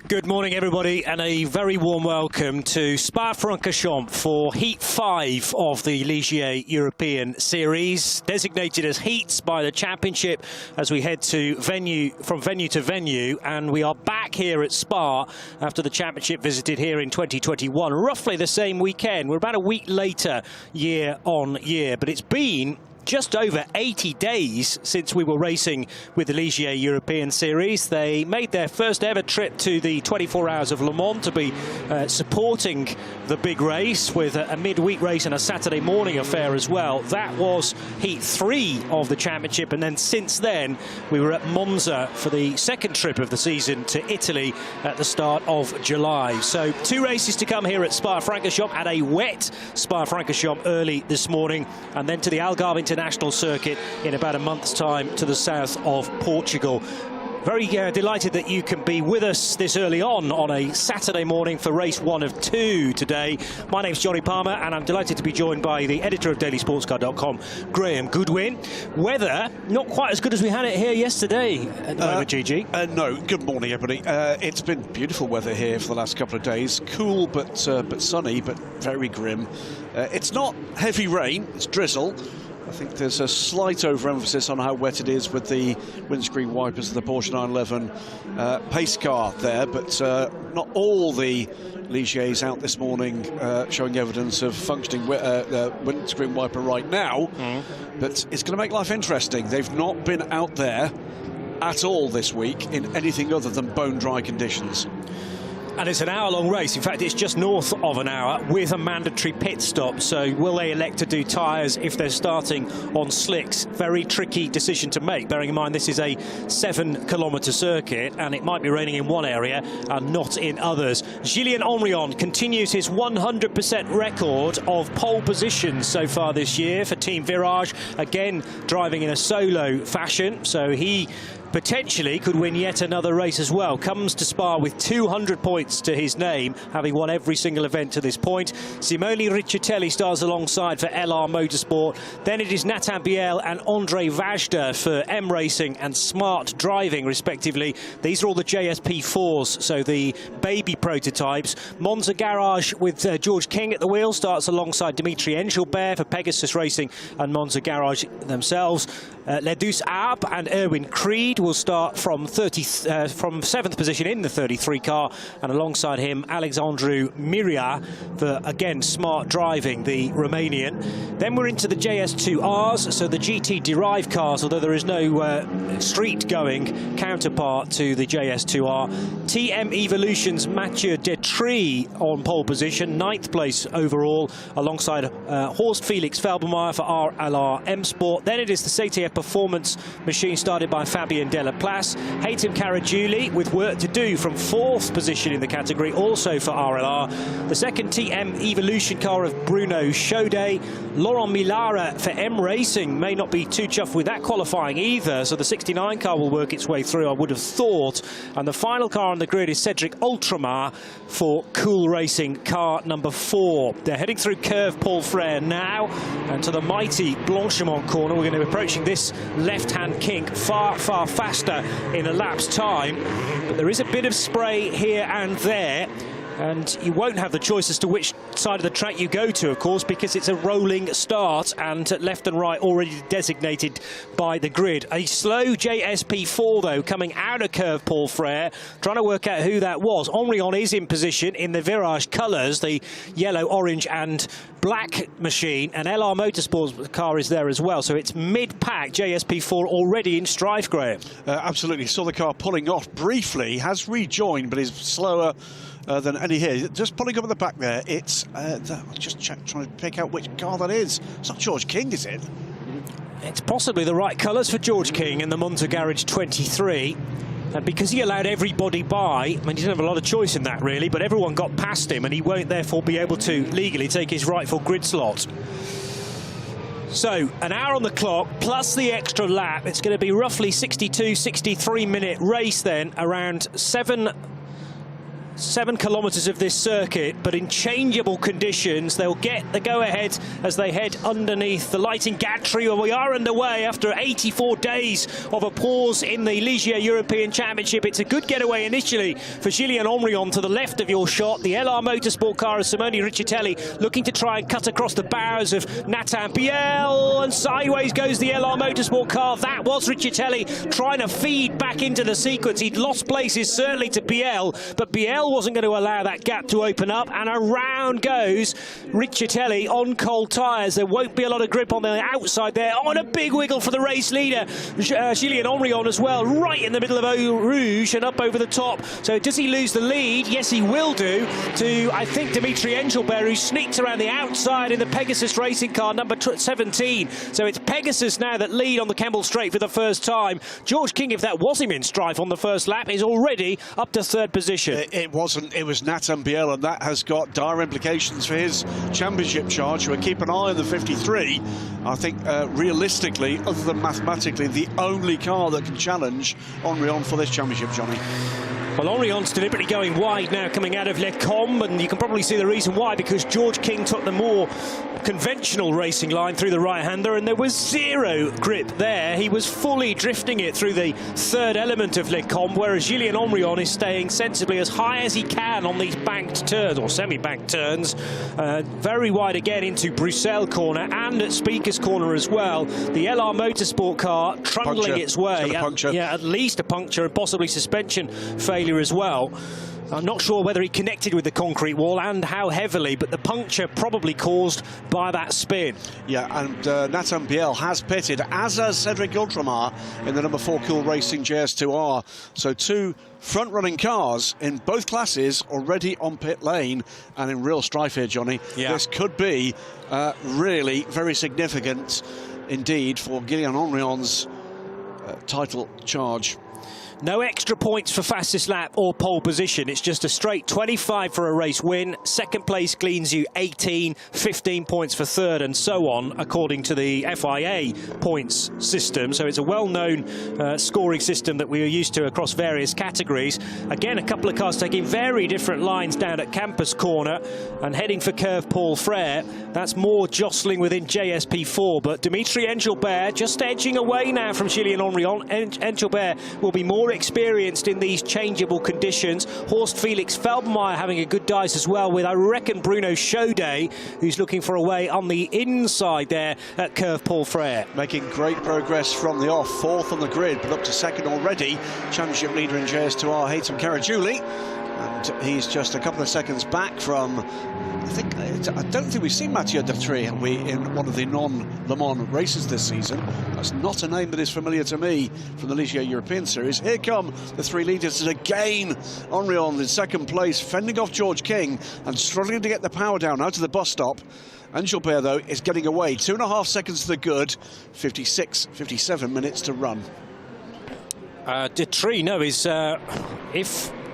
Good morning, everybody, and a very warm welcome to Spa-Francorchamps for Heat 5 of the Ligier European Series, designated as heats by the Championship as we head to from venue to venue. And we are back here at Spa after the Championship visited here in 2021, roughly the same weekend. We're about a week later, year on year, but it's been just over 80 days since we were racing with the Ligier European Series. They made their first ever trip to the 24 Hours of Le Mans to be supporting the big race with a midweek race and a Saturday morning affair as well. That was Heat 3 of the Championship, and then since then we were at Monza for the second trip of the season to Italy at the start of July. So 2 races to come here at Spa-Francorchamps, at a wet Spa-Francorchamps early this morning, and then to the Algarve International Circuit in about a month's time to the south of Portugal. Very delighted that you can be with us this early on a Saturday morning for race 1 of 2 today. My name's Johnny Palmer, and I'm delighted to be joined by the editor of dailysportscar.com, Graham Goodwin. Weather not quite as good as we had it here yesterday at the moment, Gigi. No, good morning, everybody. It's been beautiful weather here for the last couple of days. Cool but sunny, but very grim. It's not heavy rain, it's drizzle. I think there's a slight overemphasis on how wet it is with the windscreen wipers of the Porsche 911 pace car there, but not all the Ligiers out this morning showing evidence of functioning windscreen wiper right now. But it's going to make life interesting. They've not been out there at all this week in anything other than bone-dry conditions. And it's an hour-long race. In fact, it's just north of an hour with a mandatory pit stop. So will they elect to do tyres if they're starting on slicks? Very tricky decision to make, bearing in mind this is a 7-kilometre circuit and it might be raining in one area and not in others. Julien Onrion continues his 100% record of pole positions so far this year for Team Virage, again driving in a solo fashion. So he potentially could win yet another race as well. Comes to Spa with 200 points to his name, having won every single event to this point. Simone Riccitelli starts alongside for LR Motorsport. Then it is Nathan Biel and Andre Vajda for M Racing and Smart Driving, respectively. These are all the JSP4s, so the baby prototypes. Monza Garage with George King at the wheel starts alongside Dimitri Engelbert for Pegasus Racing and Monza Garage themselves. Ledus Arp and Erwin Creed will start from 7th position in the 33 car, and alongside him Alexandru Miria for, again, Smart Driving, the Romanian. Then we're into the JS2Rs, so the GT derived cars, although there is no street-going counterpart to the JS2R. TM Evolution's Mathieu Detry on pole position, 9th place overall, alongside Horst Felix Felbermayr for RLR M Sport. Then it is the CTF Performance machine started by Fabien Delaplace. Hatem Caragiuli with work to do from 4th position in the category, also for RLR. The second TM Evolution car of Bruno Chaudet. Laurent Millara for M Racing may not be too chuffed with that qualifying either, so the 69 car will work its way through, I would have thought. And the final car on the grid is Cedric Ultramar for Cool Racing, car number 4. They're heading through Curve Paul Frere now, and to the mighty Blanchimont corner. We're going to be approaching this left-hand kink far faster in a lap's time, but there is a bit of spray here and there, and you won't have the choice as to which side of the track you go to, of course, because it's a rolling start and left and right already designated by the grid. A slow JSP4, though, coming out of Curve Paul Frere, trying to work out who that was. Onrion is in position in the Virage colours, the yellow, orange and black machine, and LR Motorsport's car is there as well, so it's mid-pack. JSP4 already in strife, Graham. Absolutely. Saw the car pulling off briefly, has rejoined, but is slower than any here. Just pulling up at the back there, it's just trying to pick out which car that is. It's not George King, is it? It's possibly the right colours for George King in the Monza Garage 23. And because he allowed everybody by, I mean, he didn't have a lot of choice in that, really, but everyone got past him, and he won't therefore be able to legally take his rightful grid slot. So, an hour on the clock, plus the extra lap. It's going to be roughly 62, 63-minute race then, around 7 7 kilometres of this circuit, but in changeable conditions. They'll get the go-ahead as they head underneath the Lighting Gantry, where we are underway after 84 days of a pause in the Ligier European Championship. It's a good getaway initially for Julien Omrion to the left of your shot. The LR Motorsport car of Simone Riccitelli looking to try and cut across the bows of Nathan Biel, and sideways goes the LR Motorsport car. That was Riccitelli trying to feed back into the sequence. He'd lost places certainly to Biel, but Biel wasn't going to allow that gap to open up, and around goes Riccitelli on cold tyres. There won't be a lot of grip on the outside there. On a big wiggle for the race leader, Julien Omrion as well, right in the middle of Eau Rouge and up over the top. So does he lose the lead? Yes, he will do, to, I think, Dimitri Engelbert, who sneaks around the outside in the Pegasus racing car, number 17. So it's Pegasus now that lead on the Kemble Straight for the first time. George King, if that was him in strife on the first lap, is already up to third position. It wasn't. It was Nathan Biel, and that has got dire implications for his championship charge. We'll keep an eye on the 53. I think, realistically, other than mathematically, the only car that can challenge Omrion for this championship, Johnny. Well, Orion's deliberately going wide now coming out of Les Combes, and you can probably see the reason why, because George King took the more conventional racing line through the right-hander, and there was zero grip there. He was fully drifting it through the third element of Les Combes, whereas Julien Omrion is staying sensibly as high as he can on these banked turns, or semi-banked turns. Very wide again into Bruxelles corner and at Speakers corner as well. The LR Motorsport car trundling its way. Yeah, at least a puncture and possibly suspension failure as well. I'm not sure whether he connected with the concrete wall and how heavily, but the puncture probably caused by that spin. Yeah, and Nathan Biel has pitted, as has Cedric Ultramar in the number 4 Cool Racing JS2R. So 2 front-running cars in both classes already on pit lane and in real strife here, Johnny. Yeah. This could be really very significant indeed for Julien Omrion's title charge. No extra points for fastest lap or pole position. It's just a straight 25 for a race win. Second place gleans you 18, 15 points for third, and so on, according to the FIA points system. So it's a well-known scoring system that we are used to across various categories. Again, a couple of cars taking very different lines down at Campus Corner and heading for Curve Paul Frere. That's more jostling within JSP4, but Dimitri Engelbert just edging away now from Julien Omrion. Engelbert will be more experienced in these changeable conditions. Horst Felix Felbermayr having a good dice as well, with, I reckon, Bruno Chodet, who's looking for a way on the inside there at Curve Paul Frere. Making great progress from the off, 4th on the grid, but up to 2nd already. Championship leader in JS2R, Haytham Karagiuli, and he's just a couple of seconds back from, I don't think we've seen Mathieu Detry in one of the non-Le Mans races this season. That's not a name that is familiar to me from the Ligier European Series. Here come the 3 leaders, and again Omrion in second place, fending off George King and struggling to get the power down out of the bus stop. Engelbert, though, is getting away. 2.5 seconds to the good, 57 minutes to run. Detry, no, is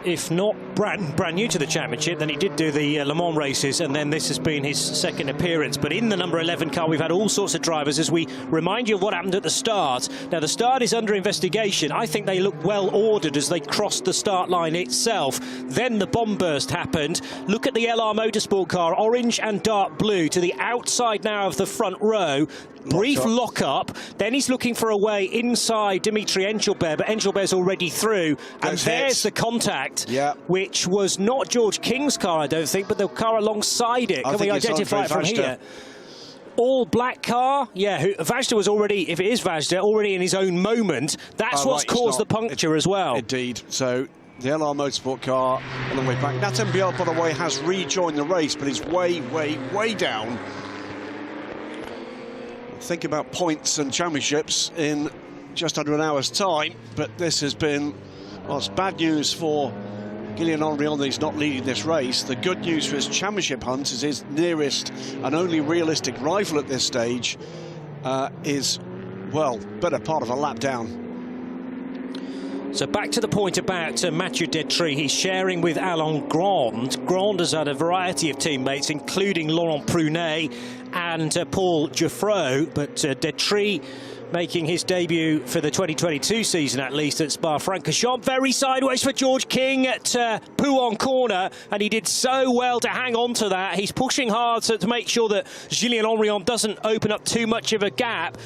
if not brand new to the championship, then he did do the Le Mans races, and then this has been his second appearance. But in the number 11 car, we've had all sorts of drivers, as we remind you of what happened at the start. Now, the start is under investigation. I think they looked well ordered as they crossed the start line itself. Then the bomb burst happened. Look at the LR Motorsport car, orange and dark blue, to the outside now of the front row. Brief lock-up, then he's looking for a way inside Dimitri Engelbert, but Engelbert's already through, and there's the contact, which was not George King's car, I don't think, but the car alongside it. Can we identify it from here? All black car, yeah. Vajda was already, if it is Vajda, already in his own moment. That's what's caused the puncture as well. Indeed. So the LR Motorsport car on the way back. Nathan Biel, by the way, has rejoined the race, but he's way down. Think about points and championships in just under an hour's time, but this has been, well, it's bad news for Julien Omrion that he's not leading this race. The good news for his championship hunt is his nearest and only realistic rival at this stage is, well, better part of a lap down. So back to the point about Mathieu Detry. He's sharing with Alain Grand. Grand has had a variety of teammates, including Laurent Prunet and Paul Geoffroy, but Detry making his debut for the 2022 season, at least, at Spa-Francorchamps. Very sideways for George King at Pouhon corner, and he did so well to hang on to that. He's pushing hard to make sure that Julien Henrion doesn't open up too much of a gap.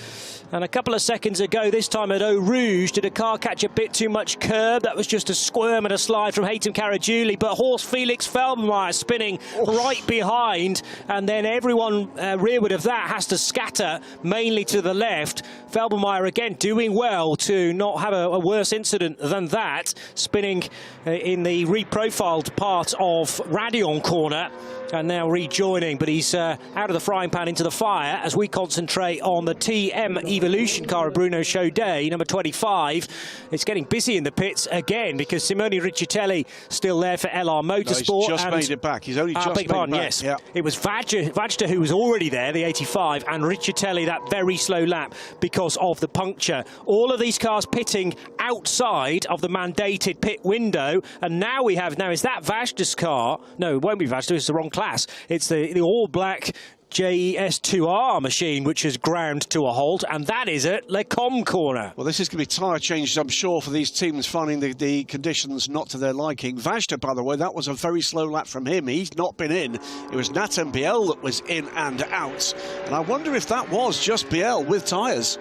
And a couple of seconds ago, this time at Eau Rouge, did a car catch a bit too much curb? That was just a squirm and a slide from Hatem Caragiuli, but Horst Felix Felbermayr spinning right behind, and then everyone rearward of that has to scatter, mainly to the left. Felbermayr again doing well to not have a worse incident than that, spinning in the reprofiled part of Raidillon corner, and now rejoining, but he's out of the frying pan into the fire as we concentrate on the TM Evolution car of Bruno Chaudet, number 25. It's getting busy in the pits again because Simone Riccitelli still there for LR Motorsport. No, he's just made it back. He's only just made it back. Yes. Yeah. It was Vajda who was already there, the 85, and Riccitelli that very slow lap because of the puncture. All of these cars pitting outside of the mandated pit window, and now we have, is that Vajda's car? No, it won't be Vajda, it's the wrong class. It's the all-black JS2R machine which has ground to a halt, and that is at Le Com corner. Well, this is going to be tyre changes, I'm sure, for these teams finding the conditions not to their liking. Vajda, by the way, that was a very slow lap from him. He's not been in. It was Nathan Biel that was in and out. And I wonder if that was just Biel with tyres.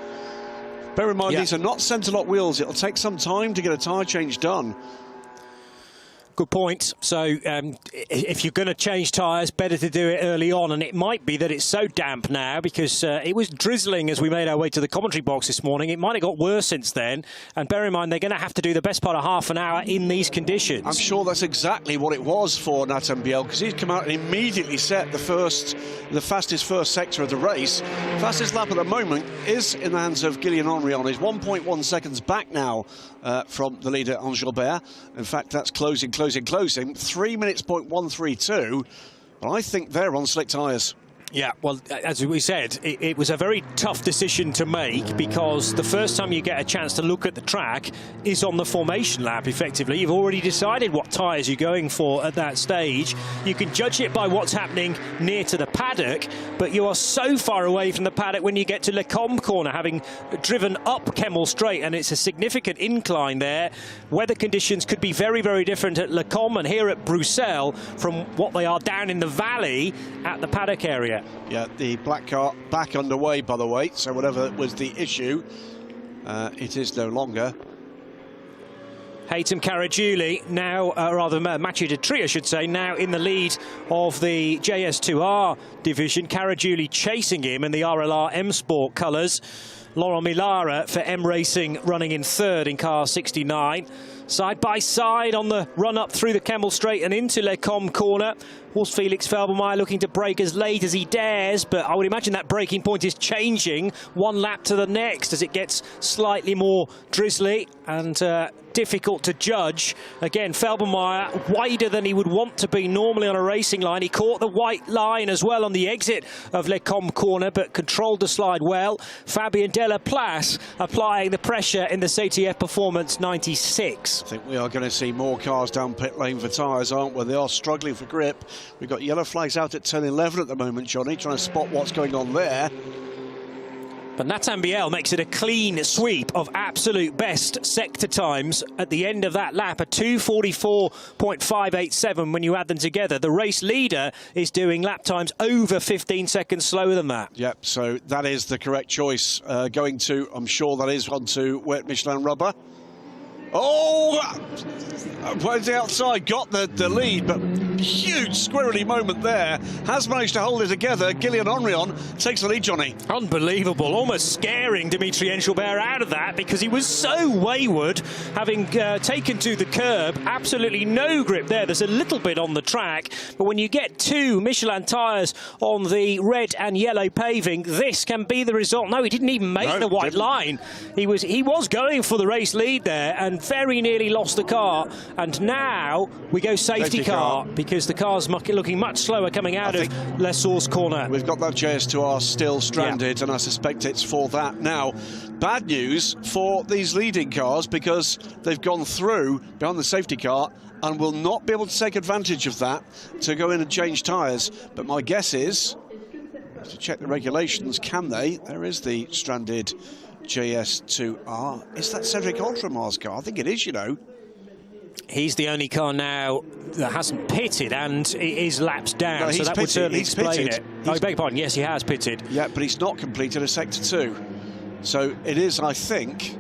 Bear in mind, these are not centre-lock wheels. It'll take some time to get a tyre change done. Good point. So if you're going to change tyres, better to do it early on. And it might be that it's so damp now because it was drizzling as we made our way to the commentary box this morning. It might have got worse since then. And bear in mind, they're going to have to do the best part of half an hour in these conditions. I'm sure that's exactly what it was for Nathan Biel, because he'd come out and immediately set the fastest first sector of the race. Fastest lap at the moment is in the hands of Julien Henrion. He's 1.1 seconds back now from the leader, Engelbert. In fact, that's closing. 3 minutes, 132. But I think they're on slick tyres. Yeah, well, as we said, it was a very tough decision to make because the first time you get a chance to look at the track is on the formation lap, effectively. You've already decided what tyres you're going for at that stage. You can judge it by what's happening near to the paddock, but you are so far away from the paddock when you get to Le Com corner, having driven up Kemmel Straight, and it's a significant incline there. Weather conditions could be very, very different at Le Com and here at Bruxelles from what they are down in the valley at the paddock area. Yeah, the black car back underway, by the way, so whatever was the issue, it is no longer. Hatem Caragiuli now, rather Mathieu Detry, I should say, now in the lead of the JS2R division. Caragiuli chasing him in the RLR M Sport colours. Laurent Millara for M Racing running in third in car 69. Side by side on the run up through the Kemmel Straight and into Le Com corner. Horst Felix Felbermayr looking to brake as late as he dares, but I would imagine that braking point is changing one lap to the next as it gets slightly more drizzly and difficult to judge. Again, Felbermayr wider than he would want to be normally on a racing line. He caught the white line as well on the exit of Le Com corner, but controlled the slide well. Fabien Delaplace applying the pressure in the CTF Performance 96. I think we are going to see more cars down pit lane for tyres, aren't we? They are struggling for grip. We've got yellow flags out at turn 11 at the moment, Johnny, trying to spot what's going on there. But Nathan Biel makes it a clean sweep of absolute best sector times at the end of that lap, a 2:44.587 when you add them together. The race leader is doing lap times over 15 seconds slower than that. Yep, so that is the correct choice. Going to, I'm sure that is onto wet Michelin rubber. Oh, went the outside, got the lead, but huge squirrely moment there. Has managed to hold it together. Julien Henrion takes the lead, Johnny. Unbelievable, almost scaring Dimitri Engelbert out of that because he was so wayward, having taken to the curb. Absolutely no grip there. There's a little bit on the track, but when you get two Michelin tyres on the red and yellow paving, this can be the result. No, he didn't even make the white line. He was going for the race lead there and very nearly lost the car. And now we go safety car because the car's looking much slower coming out of Les Sources corner. We've got that JS2R still stranded, and I suspect it's for that. Now, bad news for these leading cars because they've gone through behind the safety car and will not be able to take advantage of that to go in and change tyres. But my guess is, to check the regulations, can they? There is the stranded JS2R. Is that Cedric Ultramar's car? I think it is, you know. He's the only car now that hasn't pitted, and it is laps down, No, so that would certainly explain it. Oh, I beg your pardon, yes, he has pitted. Yeah, but he's not completed a Sector 2. So it is, I think...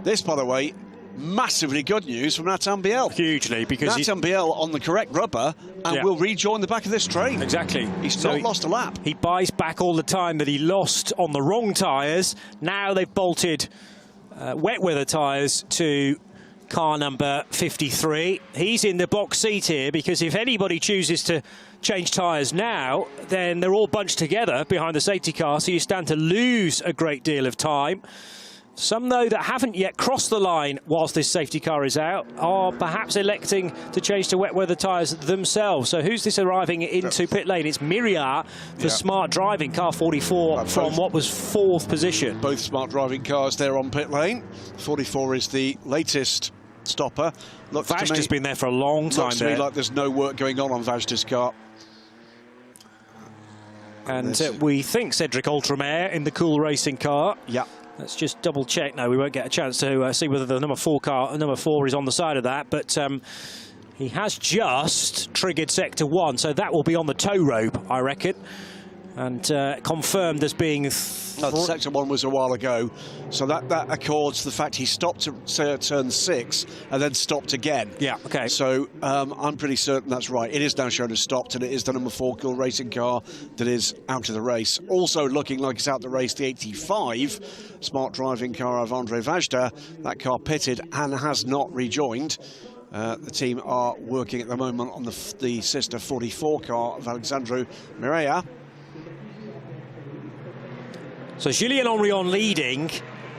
This, by the way, massively good news from Nathan Biel. Hugely, because Nathan Biel on the correct rubber and will rejoin the back of this train. Exactly. He's not lost a lap. He buys back all the time that he lost on the wrong tyres. Now they've bolted wet weather tyres to car number 53. He's in the box seat here because if anybody chooses to change tyres now, then they're all bunched together behind the safety car, so you stand to lose a great deal of time. Some, though, that haven't yet crossed the line whilst this safety car is out are perhaps electing to change to wet weather tyres themselves. So who's this arriving into pit lane? It's Miryar for Smart Driving, car 44, from what was 4th position. Both Smart Driving cars there on pit lane. 44 is the latest stopper. Vajda's been there for a long time. Looks to me like there's no work going on Vajda's car. And we think Cedric Ultramar in the Cool Racing car. Yeah. Let's just double check. No, we won't get a chance to see whether the number 4 is on the side of that, but he has just triggered Sector 1, so that will be on the tow rope, I reckon, and confirmed as being... Sector 1 was a while ago, so that accords the fact he stopped at turn 6 and then stopped again. Yeah, okay. So I'm pretty certain that's right. It is now shown as stopped, and it is the number 4 Cool Racing car that is out of the race. Also looking like it's out of the race, the 85 Smart Driving car of Andre Vajda. That car pitted and has not rejoined. The team are working at the moment on the sister 44 car of Alexandru Miryar. So Julien Henrion leading,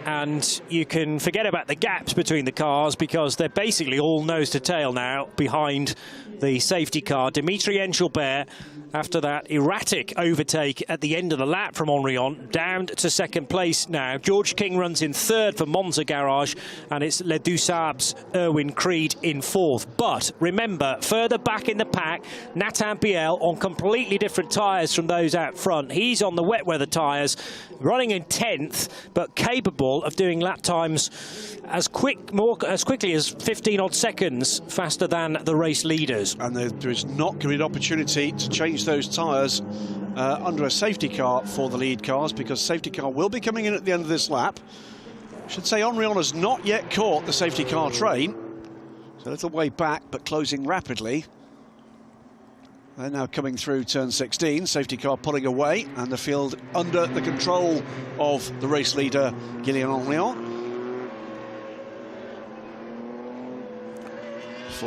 and you can forget about the gaps between the cars because they're basically all nose to tail now behind the safety car. Dimitri Engelbert, after that erratic overtake at the end of the lap from Henrion, down to 2nd place now. George King runs in 3rd for Monza Garage, and it's Les Deux Sabres, Erwin Creed in 4th. But remember, further back in the pack, Nathan Biel on completely different tyres from those out front. He's on the wet weather tyres, running in 10th, but capable of doing lap times as quickly as 15 odd seconds faster than the race leaders. And there is not going to be an opportunity to change those tyres under a safety car for the lead cars, because safety car will be coming in at the end of this lap. I should say Henrion has not yet caught the safety car train. It's a little way back, but closing rapidly. They're now coming through turn 16, safety car pulling away, and the field under the control of the race leader, Julien Henrion.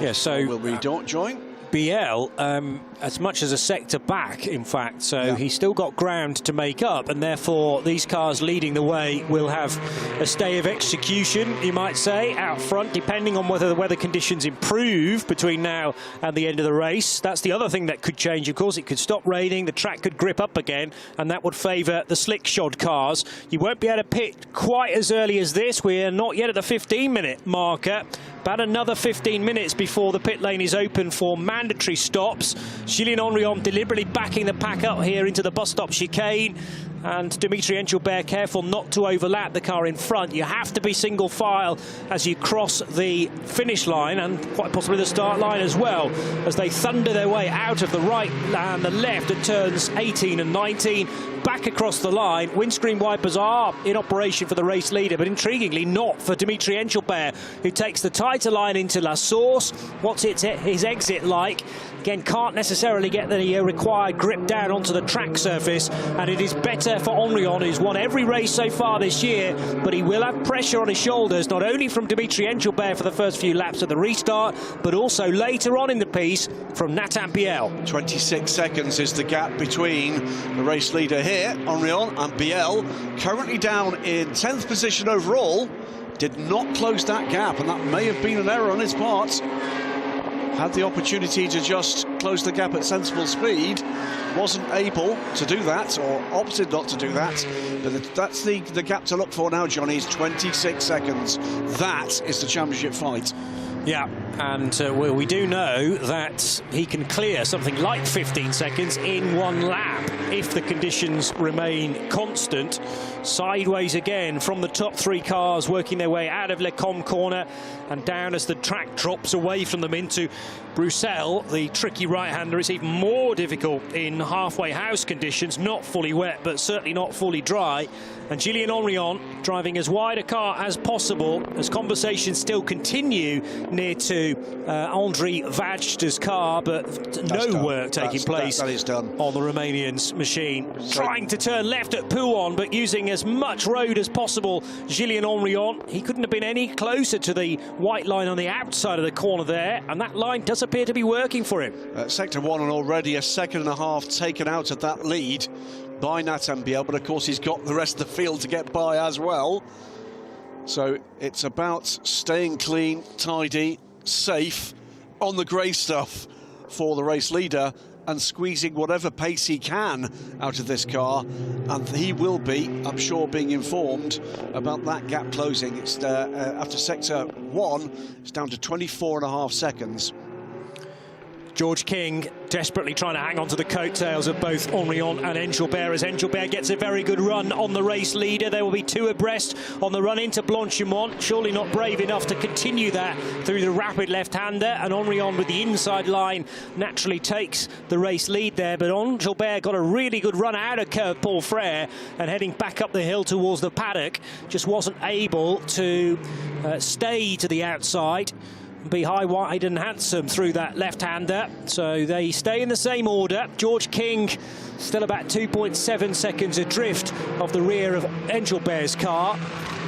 Yeah, so will we join? Biel, as much as a sector back, in fact, so he's still got ground to make up, and therefore these cars leading the way will have a stay of execution, you might say, out front, depending on whether the weather conditions improve between now and the end of the race. That's the other thing that could change, of course. It could stop raining, the track could grip up again, and that would favour the slick-shod cars. You won't be able to pit quite as early as this. We're not yet at the 15-minute marker. About another 15 minutes before the pit lane is open for mandatory stops. Julien Henrion deliberately backing the pack up here into the bus stop chicane, and Dimitri Engelbert careful not to overlap the car in front. You have to be single file as you cross the finish line, and quite possibly the start line as well, as they thunder their way out of the right and the left at turns 18 and 19. Back across the line. Windscreen wipers are in operation for the race leader, but intriguingly not for Dimitri Engelbert, who takes the tighter line into La Source. What's his exit like? Again, can't necessarily get the required grip down onto the track surface, and it is better for Henrion, who's won every race so far this year, but he will have pressure on his shoulders, not only from Dimitri Engelbert for the first few laps of the restart, but also later on in the piece from Nathan Biel. 26 seconds is the gap between the race leader here, Henrion, and Biel, currently down in 10th position overall. Did not close that gap, and that may have been an error on his part. Had the opportunity to just close the gap at sensible speed, wasn't able to do that, or opted not to do that. But that's the gap to look for now, Johnny, is 26 seconds. That is the championship fight. Yeah, and we do know that he can clear something like 15 seconds in one lap if the conditions remain constant. Sideways again from the top three cars, working their way out of Le Combe corner and down as the track drops away from them into Bruxelles. The tricky right-hander is even more difficult in halfway house conditions, not fully wet, but certainly not fully dry. And Gillian Henrion driving as wide a car as possible as conversations still continue near to André Vajda's car, but no work taking place that is done on the Romanian's machine. Trying to turn left at Pouhon, but using as much road as possible. Gillian Henrion, he couldn't have been any closer to the white line on the outside of the corner there, and that line does appear to be working for him. Sector 1 and already a second and a half taken out of that lead by Nathan Biel, but of course he's got the rest of the field to get by as well. So it's about staying clean, tidy, safe on the grey stuff for the race leader and squeezing whatever pace he can out of this car. And he will be, I'm sure, being informed about that gap closing. It's after sector 1, it's down to 24.5 seconds. George King desperately trying to hang on to the coattails of both Henrion and Engelbert as Engelbert gets a very good run on the race leader. There will be two abreast on the run into Blanchimont. Surely not brave enough to continue that through the rapid left-hander, and Henrion with the inside line naturally takes the race lead there. But Engelbert got a really good run out of Curve Paul Frere and heading back up the hill towards the paddock. Just wasn't able to stay to the outside. Be high, wide and handsome through that left-hander. So they stay in the same order. George King still about 2.7 seconds adrift of the rear of Engelbert's car.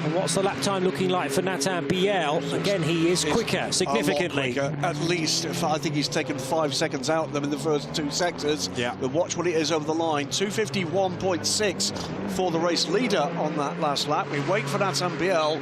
And what's the lap time looking like for Nathan Biel? Again, he is quicker, significantly. Quicker, at least. I think he's taken 5 seconds out of them in the first two sectors. Yeah. But watch what it is over the line. 2:51.6 for the race leader on that last lap. We wait for Nathan Biel.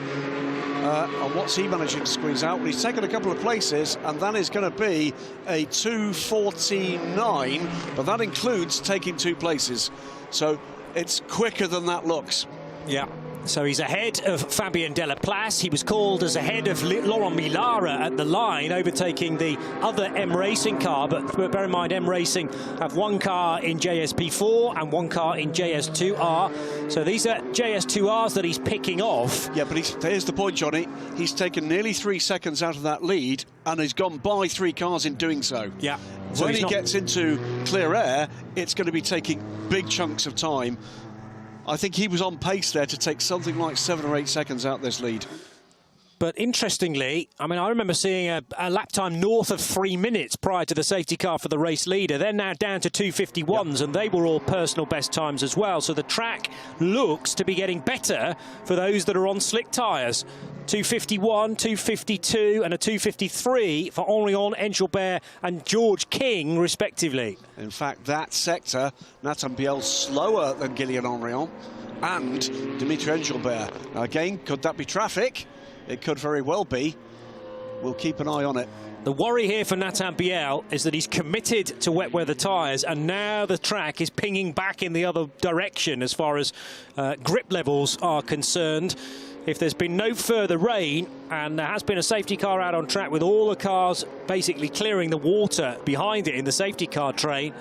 And what's he managing to squeeze out? Well, he's taken a couple of places, and that is going to be a 2:49, but that includes taking 2 places. So it's quicker than that looks. Yeah. So he's ahead of Fabien Delaplace. He was called as ahead of Laurent Millara at the line, overtaking the other M Racing car. But bear in mind, M Racing have one car in JSP4 and one car in JS2R. So these are JS2Rs that he's picking off. Yeah, but here's the point, Johnny. He's taken nearly 3 seconds out of that lead and has gone by 3 cars in doing so. Yeah. So when he gets into clear air, it's going to be taking big chunks of time. I think he was on pace there to take something like 7 or 8 seconds out this lead. But interestingly, I mean, I remember seeing a lap time north of 3 minutes prior to the safety car for the race leader. They're now down to 2:51s, and they were all personal best times as well. So the track looks to be getting better for those that are on slick tyres. 2:51, 2:52 and a 2:53 for Henrion, Engelbert and George King, respectively. In fact, that sector, Nathan Biel slower than Gillian Henrion and Dimitri Engelbert. Now again, could that be traffic? It could very well be. We'll keep an eye on it. The worry here for Nathan Biel is that he's committed to wet weather tyres, and now the track is pinging back in the other direction as far as grip levels are concerned. If there's been no further rain, and there has been a safety car out on track with all the cars basically clearing the water behind it in the safety car train,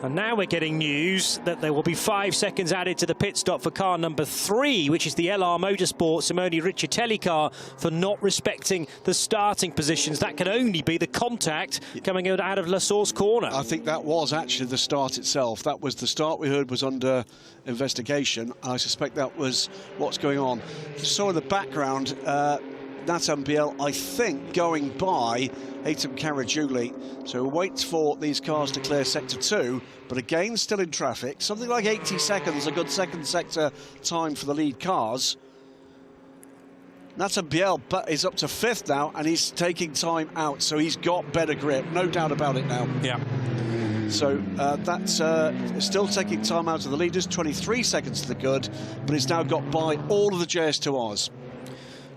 and now we're getting news that there will be 5 seconds added to the pit stop for car number 3, which is the LR Motorsport Simone Riccitelli car, for not respecting the starting positions. That can only be the contact coming out of La Source corner. I think that was actually the start itself. That was the start we heard was under investigation. I suspect that was what's going on. You saw in the background Nathan Biel, I think, going by Haytham Caragiuli. So we'll wait for these cars to clear sector 2, but again still in traffic. Something like 80 seconds, a good second sector time for the lead cars. Nathan Biel is up to 5th now, and he's taking time out, so he's got better grip, no doubt about it now. Yeah. So that's still taking time out of the leaders, 23 seconds to the good, but he's now got by all of the JS2Rs.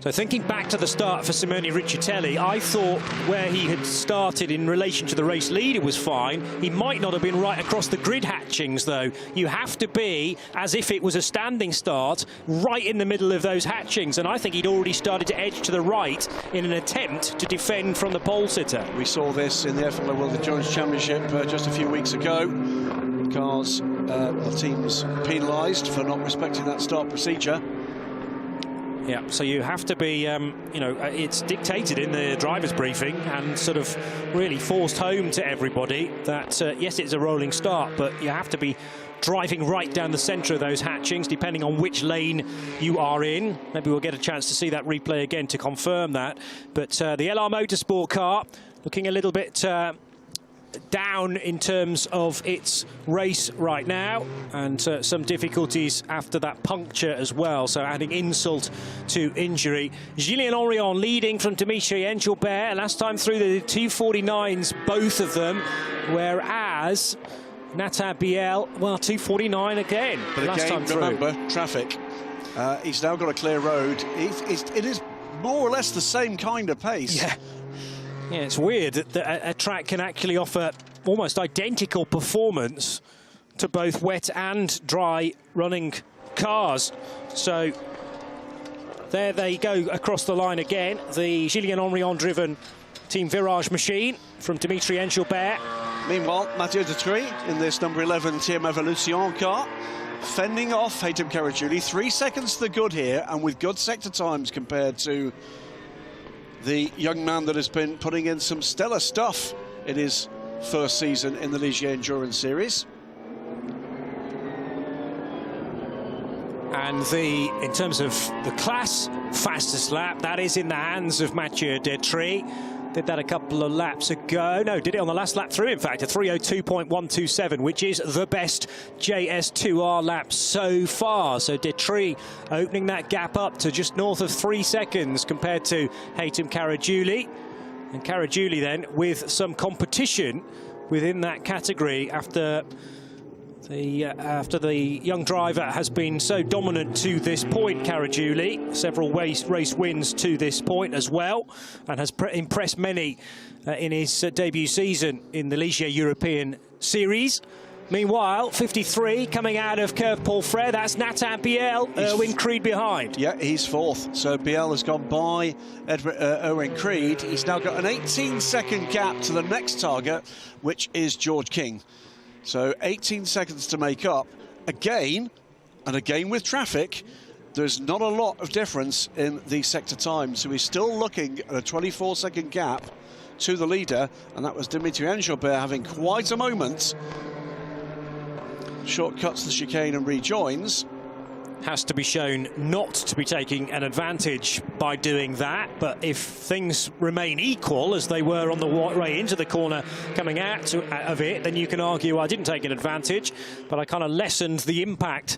So thinking back to the start for Simone Riccitelli, I thought where he had started in relation to the race leader was fine. He might not have been right across the grid hatchings, though. You have to be, as if it was a standing start, right in the middle of those hatchings. And I think he'd already started to edge to the right in an attempt to defend from the pole sitter. We saw this in the FMO World Endurance Championship just a few weeks ago. Cars, the teams penalised for not respecting that start procedure. Yeah, so you have to be, you know, it's dictated in the driver's briefing and sort of really forced home to everybody that, yes, it's a rolling start, but you have to be driving right down the centre of those hatchings, depending on which lane you are in. Maybe we'll get a chance to see that replay again to confirm that. But the LR Motorsport car looking a little bit down in terms of its race right now, and some difficulties after that puncture as well, so adding insult to injury. Julien Henrion leading from Dimitri Engelbert, last time through the 249s, both of them, whereas Nathan Biel, well, 249 again, but last again, time through. remember, traffic. He's now got a clear road. It is more or less the same kind of pace. Yeah. Yeah, it's weird that a track can actually offer almost identical performance to both wet and dry running cars. So there they go across the line again. The Julien Henrion driven Team Virage machine from Dimitri Engelbert. Meanwhile, Mathieu Detry in this number 11 Team Evolution car, fending off Hatem Caragiuli. 3 seconds to the good here, and with good sector times compared to the young man that has been putting in some stellar stuff in his first season in the Ligier Endurance Series. And in terms of the class fastest lap, that is in the hands of Mathieu Detry. Did that a couple of laps ago. No, did it on the last lap through, in fact, a 3:02.127, which is the best JS2R lap so far. So Detry opening that gap up to just north of 3 seconds compared to Hatem Caragiuli. And Caragiuli then with some competition within that category after the young driver has been so dominant to this point. Caragiuli, several race wins to this point as well, and has impressed many in his debut season in the Ligier European Series. Meanwhile, 53 coming out of Curve Paul Frere, that's Nathan Biel, Erwin Creed behind. Yeah, he's fourth. So Biel has gone by Erwin Creed. He's now got an 18-second gap to the next target, which is George King. So 18 seconds to make up. Again, and again with traffic, there's not a lot of difference in the sector time. So he's still looking at a 24-second gap to the leader, and that was Dimitri Engelbert having quite a moment. Shortcuts the chicane and rejoins. Has to be shown not to be taking an advantage by doing that, but if things remain equal as they were on the way into the corner coming out of it, then you can argue I didn't take an advantage, but I kind of lessened the impact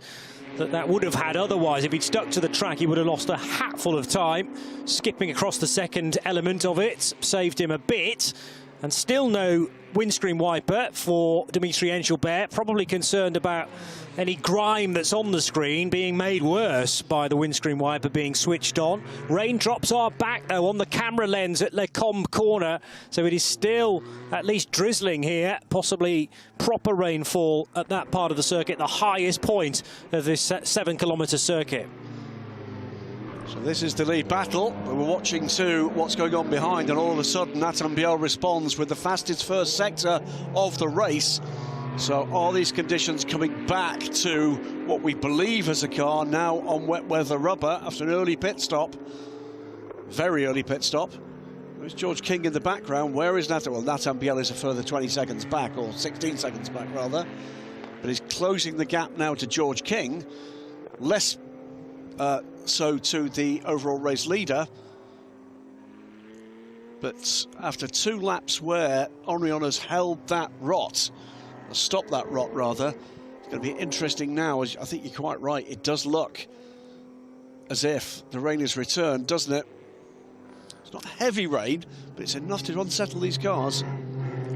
that would have had otherwise. If he'd stuck to the track, he would have lost a hatful of time. Skipping across the second element of it saved him a bit. And still no windscreen wiper for Dimitri Engelbert, probably concerned about any grime that's on the screen being made worse by the windscreen wiper being switched on. Raindrops are back, though, on the camera lens at Le Combe corner, so it is still at least drizzling here, possibly proper rainfall at that part of the circuit, the highest point of this 7-kilometre circuit. So this is the lead battle. We're watching too what's going on behind, and all of a sudden Nathan Biel responds with the fastest first sector of the race. So are these conditions coming back to what we believe as a car now on wet weather rubber after an early pit stop? Very early pit stop. There's George King in the background. Where is Nathan? Well, Nathan Biel is a further 20 seconds back, or 16 seconds back rather. But he's closing the gap now to George King. Less so to the overall race leader. But after 2 laps where Henrion has held that rot, stopped that rot rather, it's going to be interesting now. As I think you're quite right, it does look as if the rain has returned, doesn't it? It's not heavy rain, but it's enough to unsettle these cars.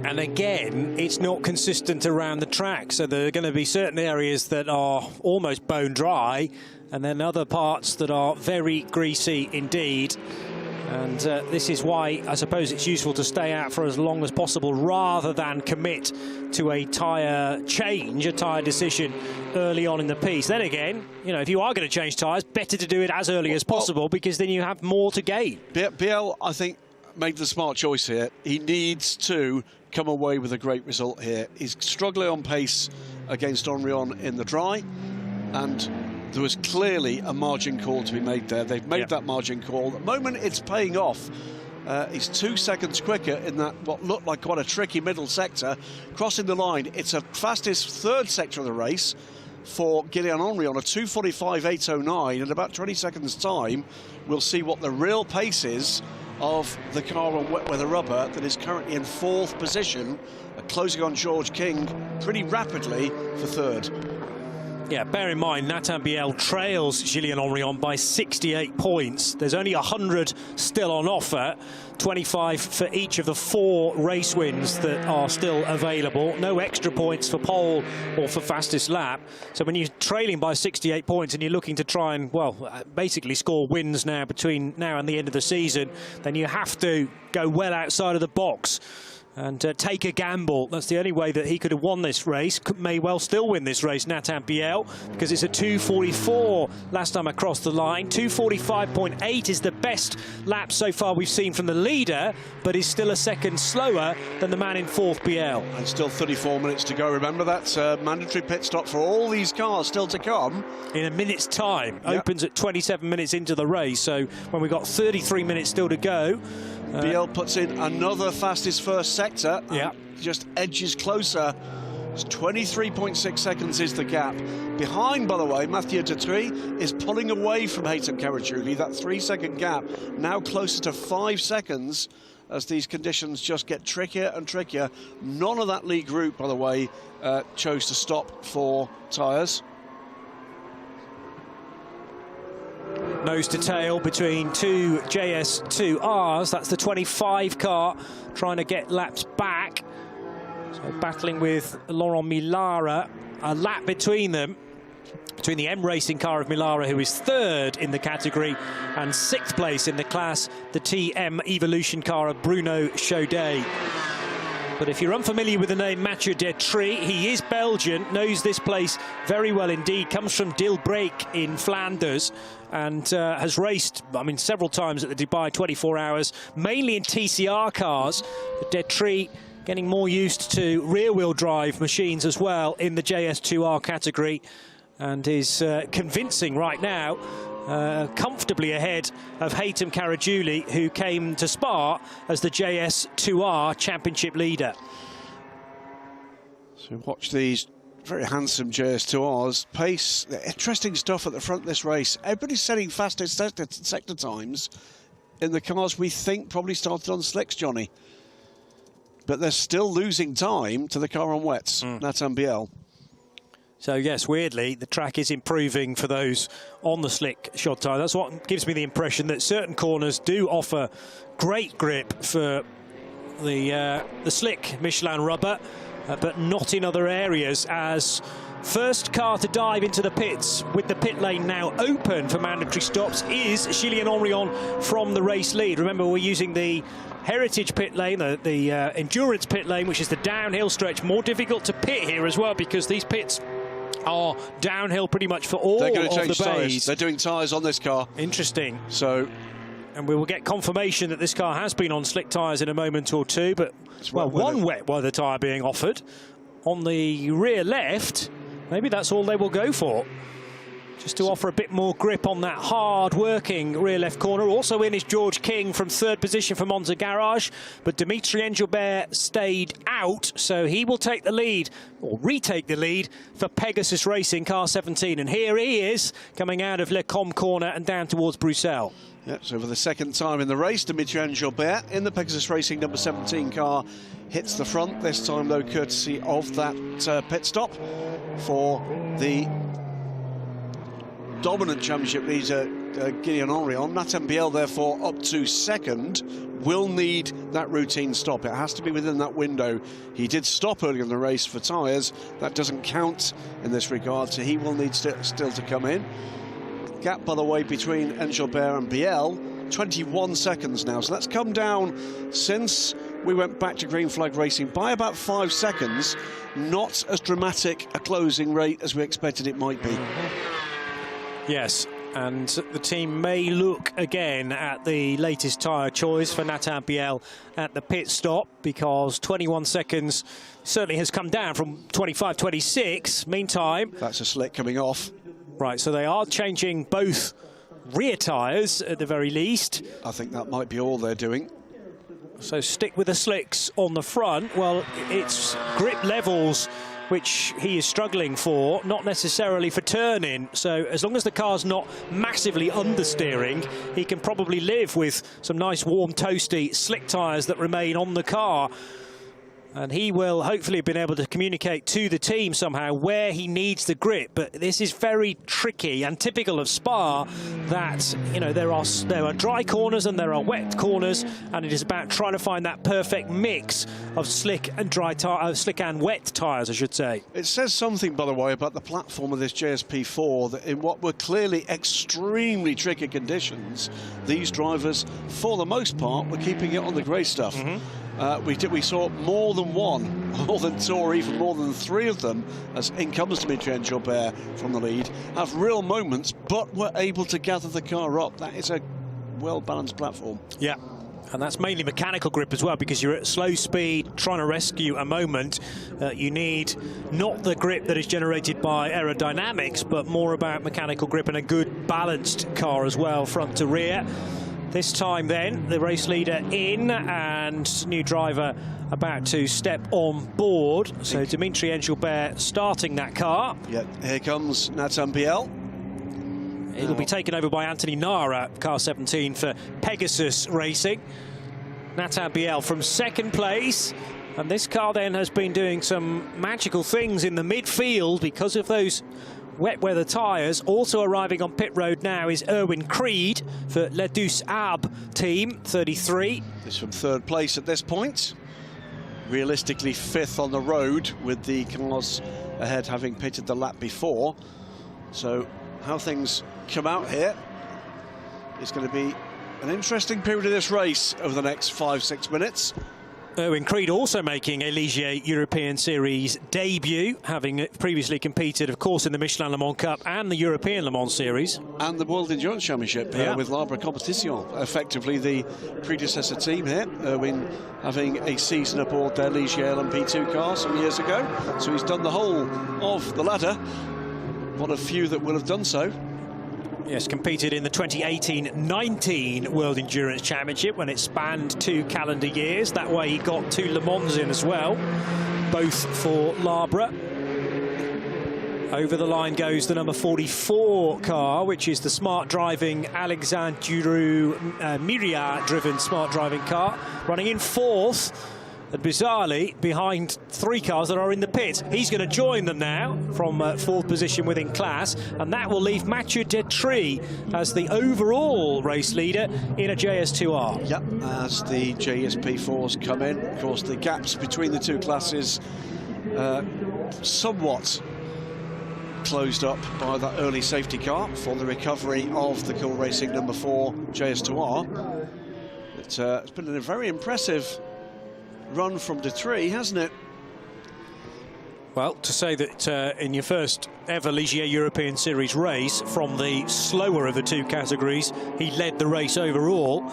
And again, it's not consistent around the track, so there are going to be certain areas that are almost bone dry, and then other parts that are very greasy indeed. And this is why I suppose it's useful to stay out for as long as possible rather than commit to a tyre change, a tyre decision early on in the piece. Then again, you know, if you are going to change tyres, better to do it as early as possible, because then you have more to gain. Biel, I think, made the smart choice here. He needs to come away with a great result here. He's struggling on pace against Henrion in the dry, and there was clearly a margin call to be made there. They've made that margin call. The moment it's paying off, he's 2 seconds quicker in that what looked like quite a tricky middle sector. Crossing the line, it's a fastest third sector of the race for Gillian Henrion, a 2:45.809. In about 20 seconds' time, we'll see what the real pace is of the car on wet weather rubber that is currently in 4th position, closing on George King pretty rapidly for 3rd. Yeah, bear in mind, Nathan Biel trails Gillian Henrion by 68 points. There's only 100 still on offer, 25 for each of the 4 race wins that are still available. No extra points for pole or for fastest lap. So when you're trailing by 68 points and you're looking to try and, well, basically score wins now between now and the end of the season, then you have to go well outside of the box and take a gamble. That's the only way that he could have won this race. May well still win this race, Nathan Biel, because it's a 2:44 last time across the line. 2:45.8 is the best lap so far we've seen from the leader, but is still a second slower than the man in 4th, Biel. And still 34 minutes to go. Remember, that's a mandatory pit stop for all these cars still to come. In a minute's time. Opens at 27 minutes into the race, so when we've got 33 minutes still to go. Biel puts in another fastest first sector. Yeah. Just edges closer. It's 23.6 seconds is the gap. Behind, by the way, Mathieu Detry is pulling away from Haytham Caragiuli. That 3-second gap now closer to 5 seconds as these conditions just get trickier and trickier. None of that lead group, by the way, chose to stop for tyres. Nose to tail between 2 JS2Rs. That's the 25 car trying to get laps back. So battling with Laurent Millara. A lap between them, between the M Racing car of Millara, who is 3rd in the category, and 6th place in the class, the TM Evolution car of Bruno Chaudet. But if you're unfamiliar with the name Mathieu Detry, he is Belgian, knows this place very well indeed, comes from Dilbreek in Flanders, and has raced, I mean, several times at the Dubai 24 Hours, mainly in TCR cars. But Detry getting more used to rear-wheel drive machines as well in the JS2R category, and is convincing right now. Comfortably ahead of Haytham Caragiuli, who came to Spa as the JS2R championship leader. So watch these very handsome JS2Rs. Pace, interesting stuff at the front of this race. Everybody's setting fastest sector times in the cars we think probably started on slicks, Johnny. But they're still losing time to the car on wets, Nathan Biel. So, yes, weirdly, the track is improving for those on the slick shod tyre. That's what gives me the impression that certain corners do offer great grip for the slick Michelin rubber, but not in other areas, as first car to dive into the pits with the pit lane now open for mandatory stops is Gillian Henrion from the race lead. Remember, we're using the Heritage pit lane, the endurance pit lane, which is the downhill stretch. More difficult to pit here as well, because these pits are downhill pretty much for all of the bays. They're doing tyres on this car. Interesting. So, and we will get confirmation that this car has been on slick tyres in a moment or two, but well, one wet weather tyre being offered on the rear left. Maybe that's all they will go for, just to offer a bit more grip on that hard-working rear left corner. Also in is George King from 3rd position for Monza Garage, but Dimitri Engelbert stayed out, so he will take the lead, or retake the lead, for Pegasus Racing, car 17. And here he is, coming out of Le Com corner and down towards Bruxelles. Yep, so for the second time in the race, Dimitri Engelbert in the Pegasus Racing number 17 car hits the front, this time, though, courtesy of that pit stop for the dominant championship leader Gideon Henry on. Nathan Biel, therefore, up to second, will need that routine stop. It has to be within that window. He did stop early in the race for tyres. That doesn't count in this regard, so he will need still to come in. Gap, by the way, between Engelbert and Biel, 21 seconds now. So that's come down since we went back to green flag racing by about 5 seconds. Not as dramatic a closing rate as we expected it might be. Yes, and the team may look again at the latest tyre choice for Nathan Biel at the pit stop, because 21 seconds certainly has come down from 25-26. Meantime, that's a slick coming off. Right, so they are changing both rear tyres at the very least. I think that might be all they're doing. So stick with the slicks on the front. Well, it's grip levels which he is struggling for, not necessarily for turning. So as long as the car's not massively understeering, he can probably live with some nice warm toasty slick tyres that remain on the car. And he will hopefully have been able to communicate to the team somehow where he needs the grip. But this is very tricky and typical of Spa, that, you know, there are dry corners and there are wet corners, and it is about trying to find that perfect mix of slick and slick and wet tyres, I should say. It says something, by the way, about the platform of this JSP4, that in what were clearly extremely tricky conditions, these drivers, for the most part, were keeping it on the grey stuff. We saw more than one, more than two, or even more than three of them, as in comes Dimitri Engelbert from the lead, have real moments, but were able to gather the car up. That is a well-balanced platform. Yeah. And that's mainly mechanical grip as well, because you're at slow speed trying to rescue a moment. You need not the grip that is generated by aerodynamics, but more about mechanical grip and a good balanced car as well, front to rear. This time then, the race leader in and new driver about to step on board. So Dimitri Engelbert starting that car. Yep, here comes Nathan Biel. It'll be taken over by Anthony Nara, car 17 for Pegasus Racing. Nathan Biel from second place. And this car then has been doing some magical things in the midfield because of those wet weather tyres. Also arriving on pit road now is Erwin Creed for Le Douce Ab team, 33. This from third place at this point. Realistically fifth on the road, with the cars ahead having pitted the lap before. So how things come out here is going to be an interesting period of this race over the next 5-6 minutes. Erwin Creed also making a Ligier European Series debut, having previously competed, of course, in the Michelin Le Mans Cup and the European Le Mans Series. And the World Endurance Championship with Labra Competition, effectively the predecessor team here. Erwin having a season aboard their Ligier LMP2 car some years ago. So he's done the whole of the ladder. One of few that will have done so. Yes, competed in the 2018-19 World Endurance Championship when it spanned 2 calendar years. That way he got 2 Le Mans in as well, both for Labra. Over the line goes the number 44 car, which is the smart driving Alexandre Duru Myriad-driven smart driving car, running in 4th. And bizarrely, behind 3 cars that are in the pit. He's going to join them now from 4th position within class, and that will leave Mathieu Detry as the overall race leader in a JS2R. Yep, as the JSP4s come in. Of course, the gaps between the two classes somewhat closed up by that early safety car for the recovery of the Cool Racing number 4 JS2R. It's been a very impressive run from Detry, hasn't it? Well, to say that in your first ever Ligier European Series race, from the slower of the 2 categories, he led the race overall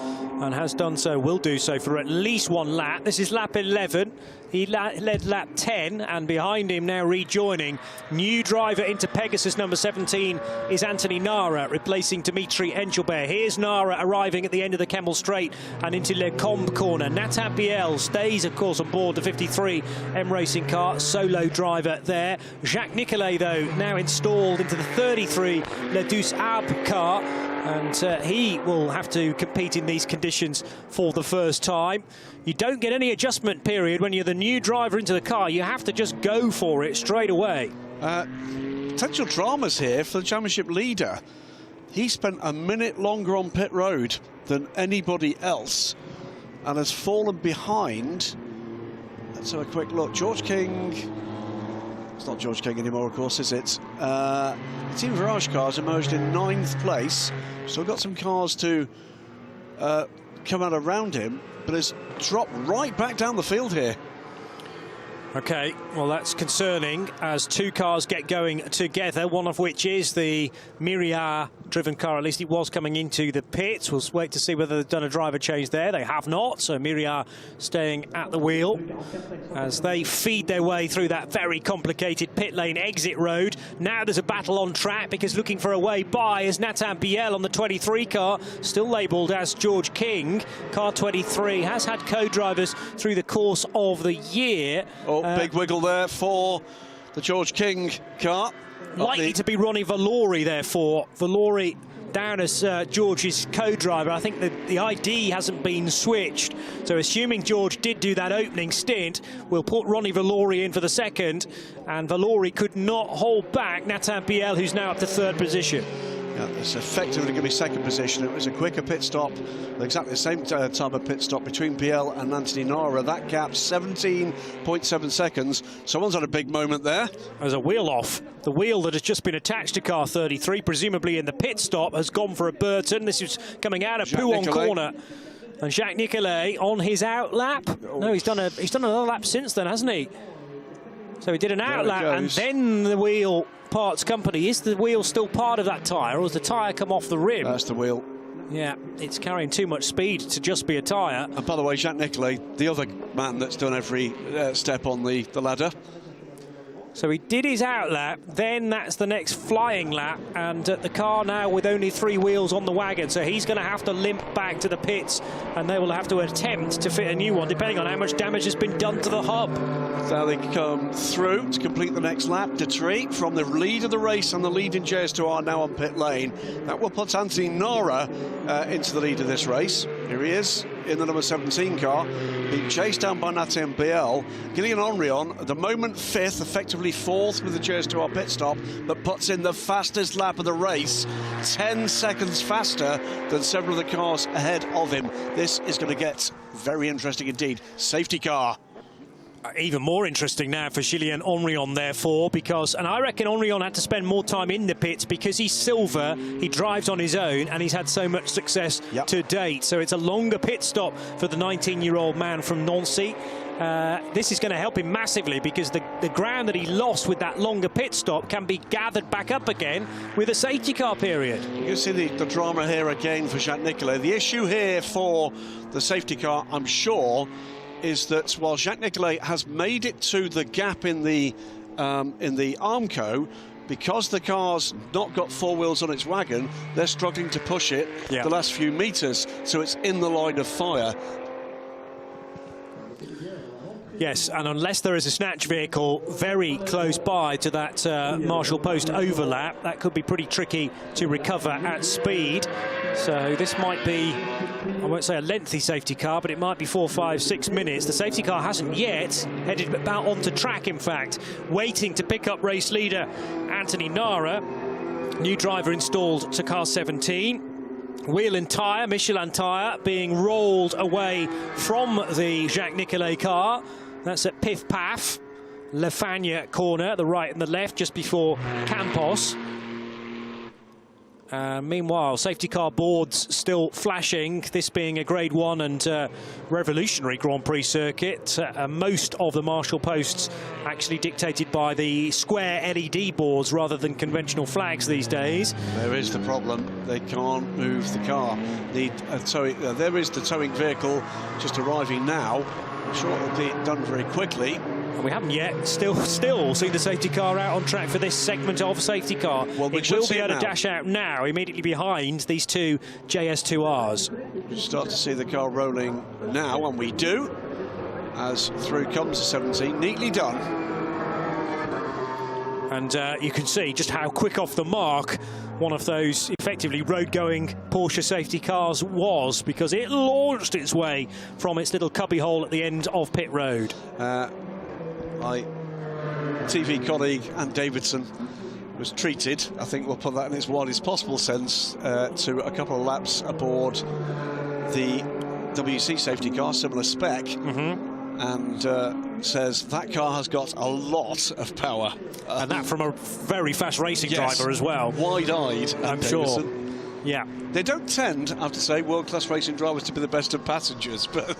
and has done so, will do so for at least 1 lap. This is lap 11. He led lap 10, and behind him now rejoining new driver into Pegasus number 17 is Anthony Nara, replacing Dimitri Engelbert. Here's Nara arriving at the end of the Kemmel Straight and into Le Combe corner. Nathan Biel stays, of course, on board the 53 M Racing car, solo driver there. Jacques Nicolet, though, now installed into the 33 Le Douce Ab car, and he will have to compete in these conditions for the first time. You don't get any adjustment period when you're the new driver into the car. You have to just go for it straight away. Potential dramas here for the championship leader. he spent a minute longer on pit road than anybody else and has fallen behind. Let's have a quick look. George King, it's not George King anymore, of course, is it? The Team Virage cars emerged in 9th place. Still got some cars to come out around him, but has dropped right back down the field here. OK, well, that's concerning as two cars get going together, one of which is the Miria-driven car. At least it was coming into the pits. We'll wait to see whether they've done a driver change there. They have not, so Miria staying at the wheel as they feed their way through that very complicated pit lane exit road. Now there's a battle on track because looking for a way by is Nathan Biel on the 23 car, still labelled as George King. Car 23 has had co-drivers through the course of the year. Oh, big wiggle there for the George King car. Likely to be Ronnie Valori, therefore. Valori down as George's co-driver. I think the ID hasn't been switched. So assuming George did do that opening stint, we'll put Ronnie Valori in for the second. And Valori could not hold back Nathan Biel, who's now up to 3rd position. Yeah, it's effectively going to be 2nd position. It was a quicker pit stop, exactly the same time of pit stop between Biel and Anthony Nara. That gap, 17.7 seconds. Someone's had a big moment there. There's a wheel off. The wheel that has just been attached to car 33, presumably in the pit stop, has gone for a Burton. This is coming out of Pouhon corner. And Jacques Nicolet on his out lap. Oh. No, he's done another lap since then, hasn't he? So he did an out lap and then the wheel parts company. Is the wheel still part of that tyre, or has the tyre come off the rim? That's the wheel. Yeah, it's carrying too much speed to just be a tyre. And by the way, Jacques Nicolet, the other man that's done every step on the ladder. So he did his out lap, then that's the next flying lap, and the car now with only 3 wheels on the wagon, so he's going to have to limp back to the pits, and they will have to attempt to fit a new one, depending on how much damage has been done to the hub. So they come through to complete the next lap. Detreat from the lead of the race and the lead in JS2R now on pit lane. That will put Anthony Nara into the lead of this race. Here he is in the number 17 car, being chased down by Nathan Biel. Gillian Henrion, at the moment 5th, effectively 4th with the JS2R pit stop, but puts in the fastest lap of the race, 10 seconds faster than several of the cars ahead of him. This is going to get very interesting indeed. Safety car. Even more interesting now for Gillian Henrion, therefore, because, and I reckon Henrion had to spend more time in the pits because he's silver, he drives on his own, and he's had so much success to date. So it's a longer pit stop for the 19-year-old man from Nancy. This is going to help him massively because the ground that he lost with that longer pit stop can be gathered back up again with a safety car period. You can see the drama here again for Jacques Nicolet. The issue here for the safety car, I'm sure, is that while Jacques Nicolet has made it to the gap in the Armco, because the car's not got 4 wheels on its wagon, they're struggling to push it the last few metres, so it's in the line of fire. Yes, and unless there is a snatch vehicle very close by to that Marshall Post overlap, that could be pretty tricky to recover at speed. So this might be, I won't say a lengthy safety car, but it might be 4, 5, 6 minutes. The safety car hasn't yet headed about onto track, in fact, waiting to pick up race leader Anthony Nara. New driver installed to car 17. Wheel and tyre, Michelin tyre, being rolled away from the Jacques Nicolet car. That's at Piff Paff, Le Fagna corner, the right and the left, just before Campos. Meanwhile, safety car boards still flashing, this being a Grade 1 and revolutionary Grand Prix circuit. Most of the Marshall posts actually dictated by the square LED boards rather than conventional flags these days. There is the problem, they can't move the car. There is the towing vehicle just arriving now. I'm sure it'll be done very quickly. And we haven't yet still seen the safety car out on track for this segment of safety car. Well, it will be able to dash out now, immediately behind these 2 JS2Rs. You start to see the car rolling now, and we do, as through comes the 17, neatly done. And you can see just how quick off the mark one of those effectively road-going Porsche safety cars was, because it launched its way from its little cubbyhole at the end of pit road. My TV colleague Ant Davidson was treated, I think we'll put that in its widest possible sense, to a couple of laps aboard the WC safety car, similar spec, and says that car has got a lot of power. And that from a very fast racing driver as well. Wide-eyed, I'm sure. Yeah. They don't tend, I have to say, world-class racing drivers to be the best of passengers, but...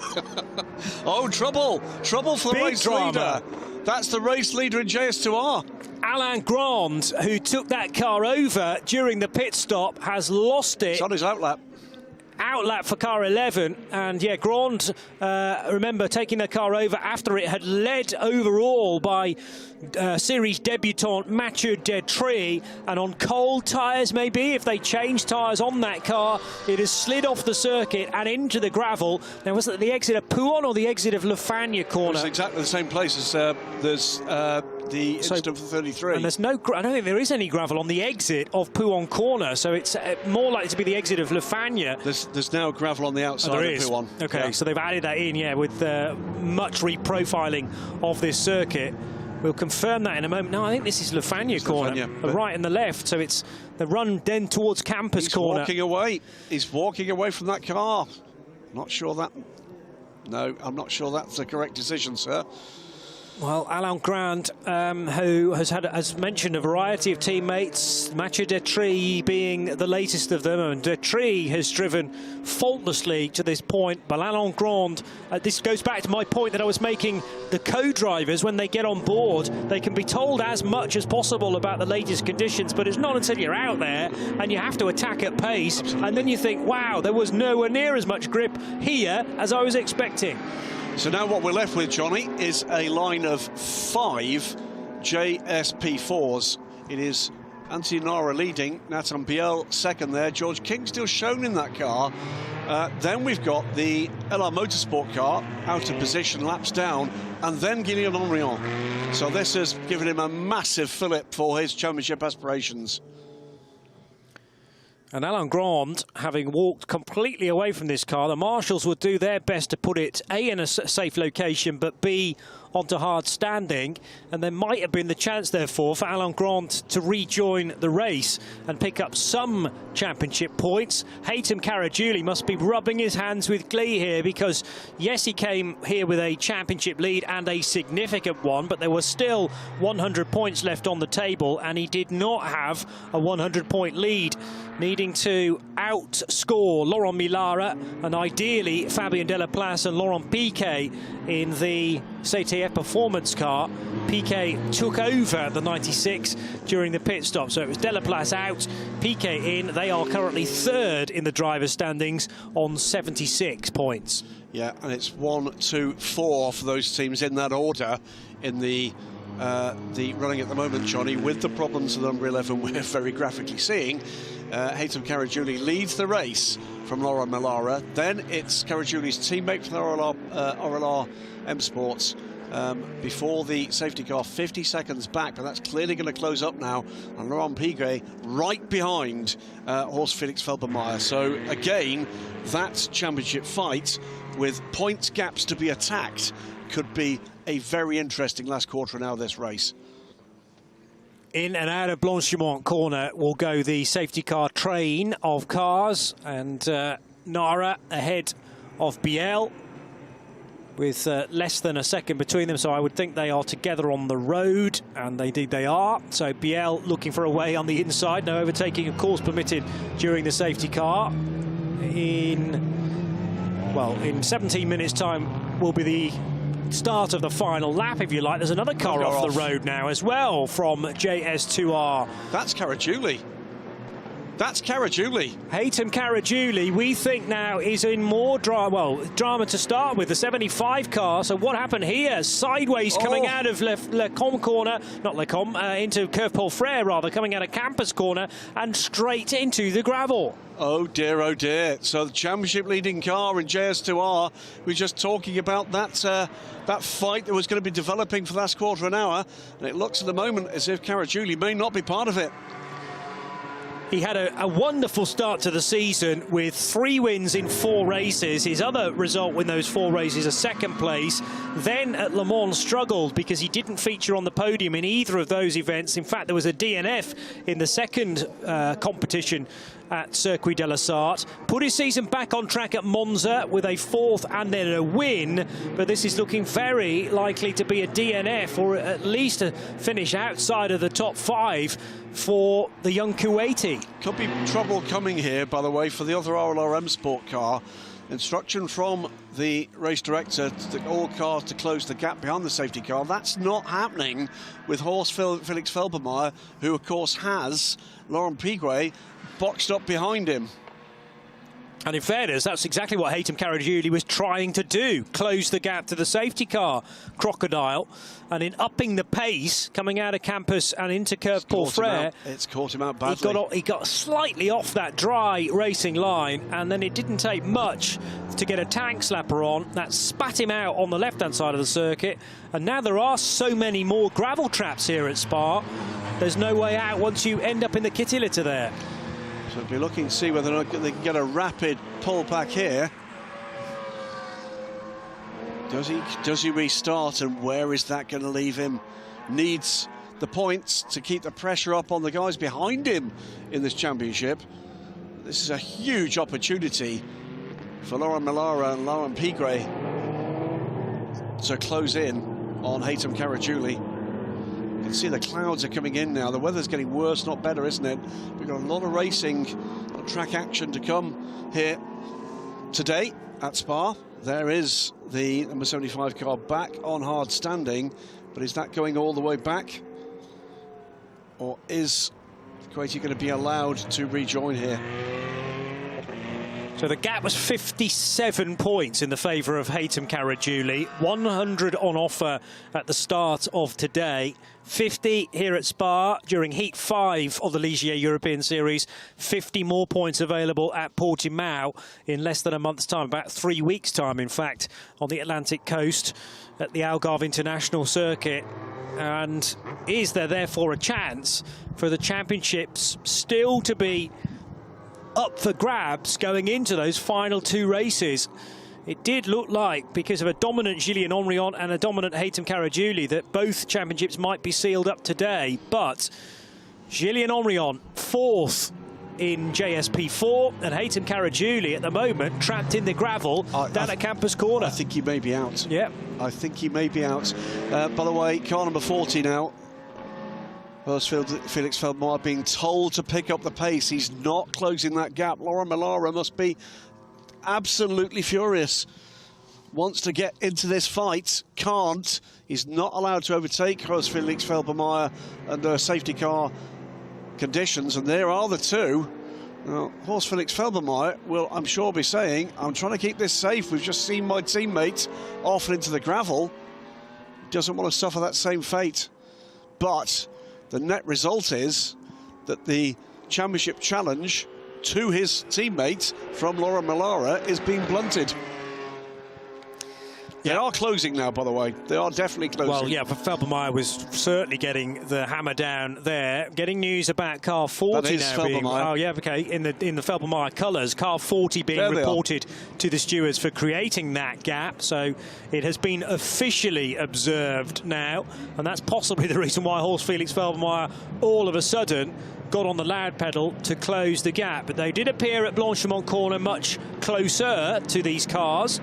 oh, trouble! Trouble for the race leader! That's the race leader in JS2R. Alain Grande, who took that car over during the pit stop, has lost it. It's on his outlap. Outlap for car 11, and yeah, Grande, remember, taking the car over after it had led overall by series debutant Mathieu Detry, and on cold tyres maybe, if they change tyres on that car, it has slid off the circuit and into the gravel. Now, was it the exit of Pouhon or the exit of Le Fagnes corner? It's exactly the same place as there's the incident for 33. And there's no, I don't think there is any gravel on the exit of Pouhon corner, so it's more likely to be the exit of Le Fagnes. There's now gravel on the outside of Pouhon. Okay, so they've added that in, with much reprofiling of this circuit. We'll confirm that in a moment. No, I think this is Le Fagnes corner, the right and the left, so it's the run then towards Campus corner. He's walking away. He's walking away from that car. Not sure that... No, I'm not sure that's the correct decision, sir. Well, Alain Grande, who has mentioned a variety of teammates, Mathieu Detry being the latest of them, and Detry has driven faultlessly to this point. But Alain Grande, this goes back to my point that I was making, the co-drivers, when they get on board, they can be told as much as possible about the latest conditions, but it's not until you're out there and you have to attack at pace, and then you think, wow, there was nowhere near as much grip here as I was expecting. So now what we're left with, Johnny, is a line of 5 JSP4s. It is Anthony Nara leading, Nathan Biel second there, George King still shown in that car. Then we've got the LR Motorsport car out of position, laps down, and then Guillaume Henrion. So this has given him a massive fillip for his championship aspirations. And Alain Grande, having walked completely away from this car, the marshals would do their best to put it A, in a safe location, but B, onto hard standing, and there might have been the chance, therefore, for Alain Grande to rejoin the race and pick up some championship points. Hatem Caragiuli must be rubbing his hands with glee here, because yes, he came here with a championship lead and a significant one, but there was still 100 points left on the table, and he did not have a 100-point lead, needing to outscore Laurent Millara and ideally Fabien Delaplace and Laurent Piquet in the CTF performance car. Piquet took over the 96 during the pit stop, so it was Delaplace out, Piquet in. They are currently third in the driver's standings on 76 points. Yeah, and it's 1, 2, 4 for those teams in that order in the running at the moment, Johnny, with the problems of the number 11 we're very graphically seeing. Hatem Caragiuli leads the race from Laurent Millara. Then it's Caragiuli's teammate from RLR M Sports before the safety car, 50 seconds back, but that's clearly going to close up now. And Laurent Piquet right behind Horst Felix Felbermayr. So again, that championship fight with points gaps to be attacked could be a very interesting last quarter now of this race. In and out of Blanchimont corner will go the safety car train of cars, and Nara ahead of Biel with less than a second between them, so I would think they are together on the road, and indeed they are. So Biel looking for a way on the inside, no overtaking of course permitted during the safety car. In 17 minutes time will be the start of the final lap, if you like. There's another car off the road now as well from JS2R. That's Caragiuli. That's Caragiuli. Hatem Caragiuli, we think now, is in more drama to start with. The 75 car. So what happened here? Sideways coming out of Lecombe corner, not Lecombe, into Curve Paul Frere rather, coming out of Campus corner and straight into the gravel. Oh dear, oh dear. So the championship leading car in JS2R, we're just talking about that fight that was going to be developing for the last quarter of an hour, and it looks at the moment as if Caragiuli may not be part of it. He had a wonderful start to the season with 3 wins in 4 races. His other result in those 4 races, a 2nd place. Then at Le Mans struggled because he didn't feature on the podium in either of those events. In fact, there was a DNF in the 2nd competition at Circuit de la Sarthe. Put his season back on track at Monza with a 4th and then a win. But this is looking very likely to be a DNF, or at least a finish outside of the top 5 for the young Kuwaiti. Could be trouble coming here, by the way, for the other RLRM Sport car. Instruction from the race director to all cars to close the gap behind the safety car. That's not happening with Horst Felix Felbermayr, who, of course, has Laurent Piguet boxed up behind him. And in fairness, that's exactly what Haitham Caragiuli was trying to do, close the gap to the safety car, Crocodile. And in upping the pace, coming out of Campus and into Curve Paul Frere, it's caught him out badly. He got slightly off that dry racing line, and then it didn't take much to get a tank slapper on. That spat him out on the left-hand side of the circuit. And now there are so many more gravel traps here at Spa. There's no way out once you end up in the kitty litter there. So we'll be looking to see whether or not they can get a rapid pull back here. Does he restart, and where is that going to leave him? Needs the points to keep the pressure up on the guys behind him in this championship. This is a huge opportunity for Laurent Millara and Laurent Piguet to close in on Haitham Caragiuli. You can see the clouds are coming in now. The weather's getting worse, not better, isn't it? We've got a lot of racing, a lot of track action to come here today at Spa. There is the number 75 car back on hard standing, but is that going all the way back? Or is Kuwaiti going to be allowed to rejoin here? So the gap was 57 points in the favour of Haitham Caragiuli. 100 on offer at the start of today. 50 here at Spa during Heat 5 of the Ligier European Series. 50 more points available at Portimao in less than a month's time, about 3 weeks' time, in fact, on the Atlantic coast at the Algarve International Circuit. And is there therefore a chance for the championships still to be up for grabs going into those final 2 races? It did look like, because of a dominant Julien Onrion and a dominant Haitham Caragiuli, that both championships might be sealed up today. But Julien Onrion, 4th in JSP4, and Haitham Caragiuli at the moment trapped in the gravel down at Campus Corner. I think he may be out. Yeah. I think he may be out. By the way, car number 40 now. Felix Felbermayr being told to pick up the pace. He's not closing that gap. Laurent Millara must be absolutely furious. Wants to get into this fight, can't. He's not allowed to overtake Horst Felix Felbermayr under safety car conditions, and there are the 2. Now, Horst Felix Felbermayr will, I'm sure, be saying, I'm trying to keep this safe. We've just seen my teammate off into the gravel. Doesn't want to suffer that same fate. But the net result is that the championship challenge to his teammate from Laurent Millara is being blunted. They are closing now, by the way. They are definitely closing. Well, yeah, but Felbermayr was certainly getting the hammer down there. Getting news about car 40 now being... Oh, yeah, OK. In the Felbermayr colours, car 40 being reported to the stewards for creating that gap. So it has been officially observed now. And that's possibly the reason why Horst Felix Felbermayr all of a sudden got on the loud pedal to close the gap. But they did appear at Blanchimont Corner much closer to these cars.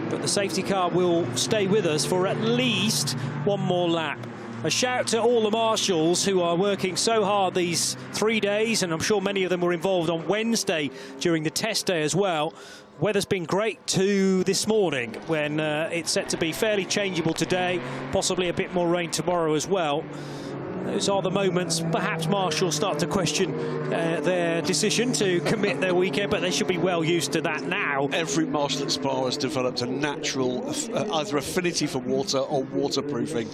But the safety car will stay with us for at least 1 more lap. A shout to all the marshals who are working so hard these 3 days, and I'm sure many of them were involved on Wednesday during the test day as well. Weather's been great too this morning, when it's set to be fairly changeable today, possibly a bit more rain tomorrow as well. Those are the moments perhaps marshals start to question their decision to commit their weekend, but they should be well used to that now. Every marshal at Spa has developed a natural either affinity for water or waterproofing.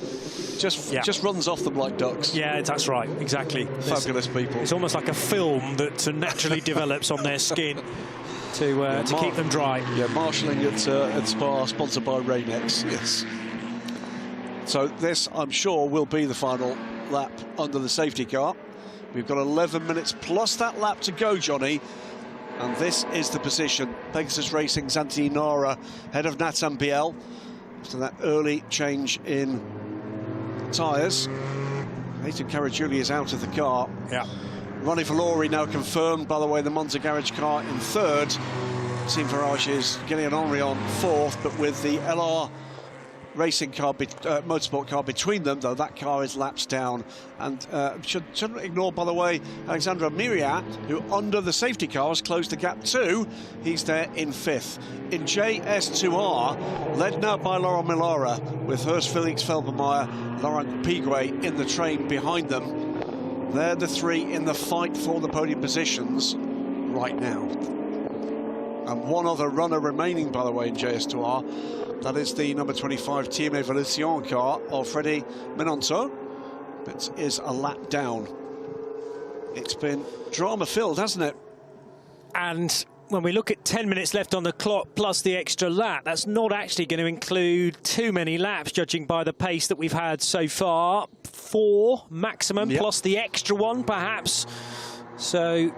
Just runs off them like ducks. Yeah, that's right, exactly. Fabulous people. It's almost like a film that naturally develops on their skin to keep them dry. Yeah, marshalling at Spa, sponsored by Rain-X, yes. So this, I'm sure, will be the final lap under the safety car. We've got 11 minutes plus that lap to go, Johnny. And this is the position. Pegasus Racing's Anthony Nara, head of Nathan Biel, after that early change in tyres. Haytham Caragiuli is out of the car. Yeah. Ronnie Valori now confirmed, by the way, the Monza Garage car in third. Team Farage is getting an Henry on fourth, but with the LR racing car, motorsport car between them, though that car is laps down. And shouldn't ignore, by the way, Alexandra Myriat, who under the safety car has closed the gap too. He's there in fifth. In JS2R, led now by Laurent Millara, with Hurst Felix Felbermeyer, Laurent Piguet in the train behind them. They're the three in the fight for the podium positions right now. And one other runner remaining, by the way, in JS2R. That is the number 25 Team Evolution car of Freddie Menonceau. It is a lap down. It's been drama-filled, hasn't it? And when we look at 10 minutes left on the clock plus the extra lap, that's not actually going to include too many laps, judging by the pace that we've had so far. 4 maximum, yep, plus the extra one, perhaps. So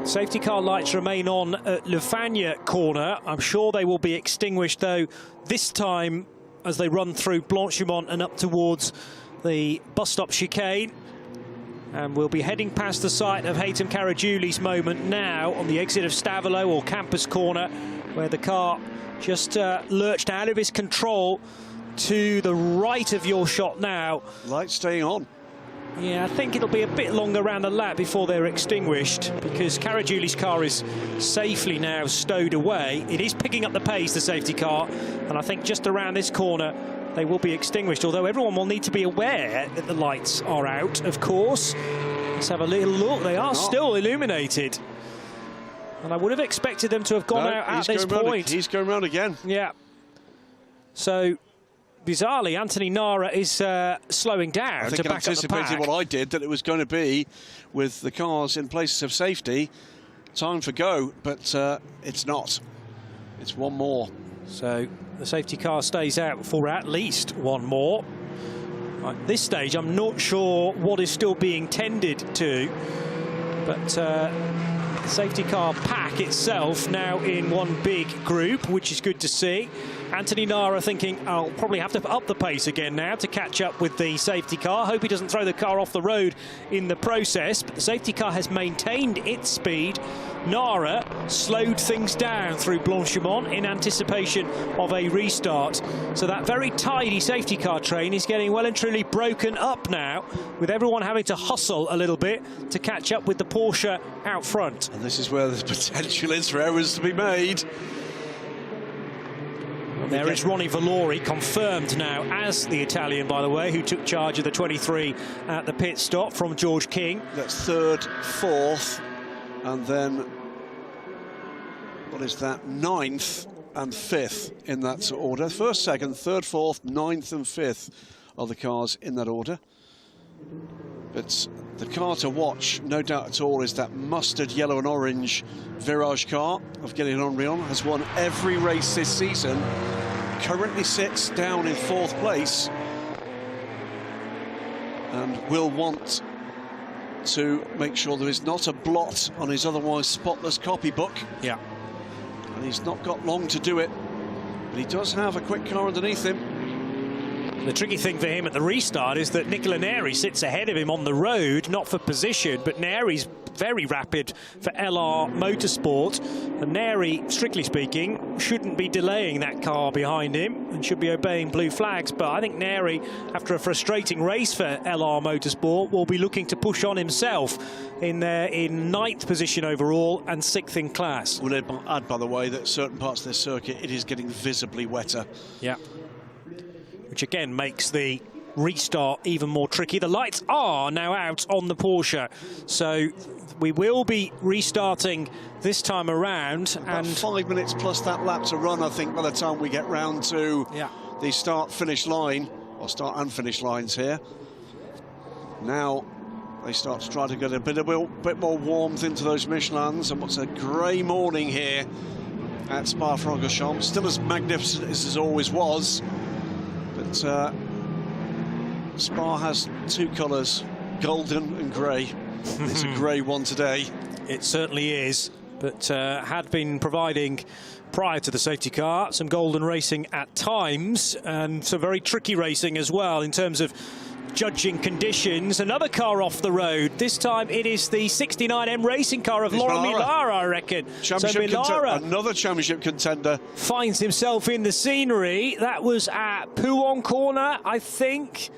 safety car lights remain on at Le Fagnes corner. I'm sure they will be extinguished, though, this time as they run through Blanchimont and up towards the bus stop chicane. And we'll be heading past the site of Haytham Caragiuli's moment now on the exit of Stavelot or Campus Corner, where the car just lurched out of his control to the right of your shot now. Lights staying on. Yeah, I think it'll be a bit longer around the lap before they're extinguished, because Caragiuli's car is safely now stowed away. It is picking up the pace, the safety car, and I think just around this corner they will be extinguished, although everyone will need to be aware that the lights are out, of course. Let's have a little look. They are still illuminated. And I would have expected them to have gone out at this point. He's going round again. Yeah. So, bizarrely, Anthony Nara is slowing down to back up the pack. I think anticipated what I did, that it was going to be, with the cars in places of safety, time for go, but it's not. It's one more. So the safety car stays out for at least one more. At this stage, I'm not sure what is still being tended to, but the safety car pack itself now in one big group, which is good to see. Anthony Nara thinking, I'll probably have to up the pace again now to catch up with the safety car. Hope he doesn't throw the car off the road in the process, but the safety car has maintained its speed. Nara slowed things down through Blanchimont in anticipation of a restart. So that very tidy safety car train is getting well and truly broken up now, with everyone having to hustle a little bit to catch up with the Porsche out front. And this is where the potential is for errors to be made. There is Ronnie Valori, confirmed now as the Italian, by the way, who took charge of the 23 at the pit stop from George King. That's third, fourth, and then, what is that, 9th and 5th in that order. First, second, third, fourth, 9th and 5th are the cars in that order. But the car to watch, no doubt at all, is that mustard yellow and orange Virage car of Guillaume Henrion. Has won every race this season, currently sits down in 4th place, and will want to make sure there is not a blot on his otherwise spotless copybook. Yeah. And he's not got long to do it, but he does have a quick car underneath him. The tricky thing for him at the restart is that Nicola Neri sits ahead of him on the road, not for position, but Neri's very rapid for LR Motorsport. And Neri, strictly speaking, shouldn't be delaying that car behind him and should be obeying blue flags. But I think Neri, after a frustrating race for LR Motorsport, will be looking to push on himself in 9th position overall and 6th in class. We'll add, by the way, that certain parts of this circuit, it is getting visibly wetter. Yeah. Which again makes the restart even more tricky. The lights are now out on the Porsche, so we will be restarting this time around. About 5 minutes plus that lap to run, I think, by the time we get round to the start-finish line, or start and finish lines here. Now they start to try to get a bit more warmth into those Michelins, and what's a grey morning here at Spa-Francorchamps. Still as magnificent as it always was. But Spa has two colours, golden and grey. It's a grey one today. It certainly is, but had been providing, prior to the safety car, some golden racing at times, and some very tricky racing as well in terms of judging conditions. Another car off the road. This time it is the 69M racing car of Laurent Millara, I reckon. So Millara, another championship contender, finds himself in the scenery. That was at Pouhon corner, I think.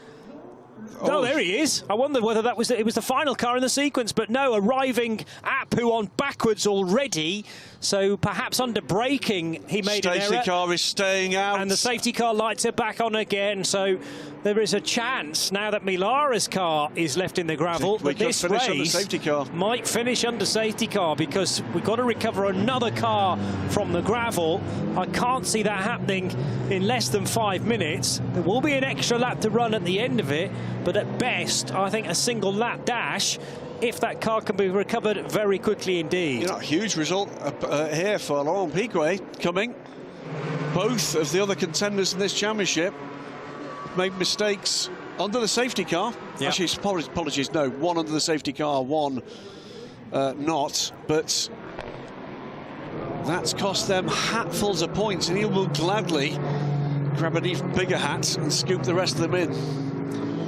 Oh, there he is. I wondered whether that was it was the final car in the sequence, but no, arriving at Pouhon backwards already. So perhaps under braking, he made an error. Safety car is staying out. And the safety car lights are back on again. So there is a chance now that Millara's car is left in the gravel that this race might finish under safety car, because we've got to recover another car from the gravel. I can't see that happening in less than 5 minutes. There will be an extra lap to run at the end of it, but at best, I think a single lap dash, if that car can be recovered very quickly indeed. You know, huge result here for Laurent Piquet coming. Both of the other contenders in this championship made mistakes under the safety car. Yep. Actually, apologies, no, one under the safety car, one not. But that's cost them hatfuls of points, and he will gladly grab an even bigger hat and scoop the rest of them in.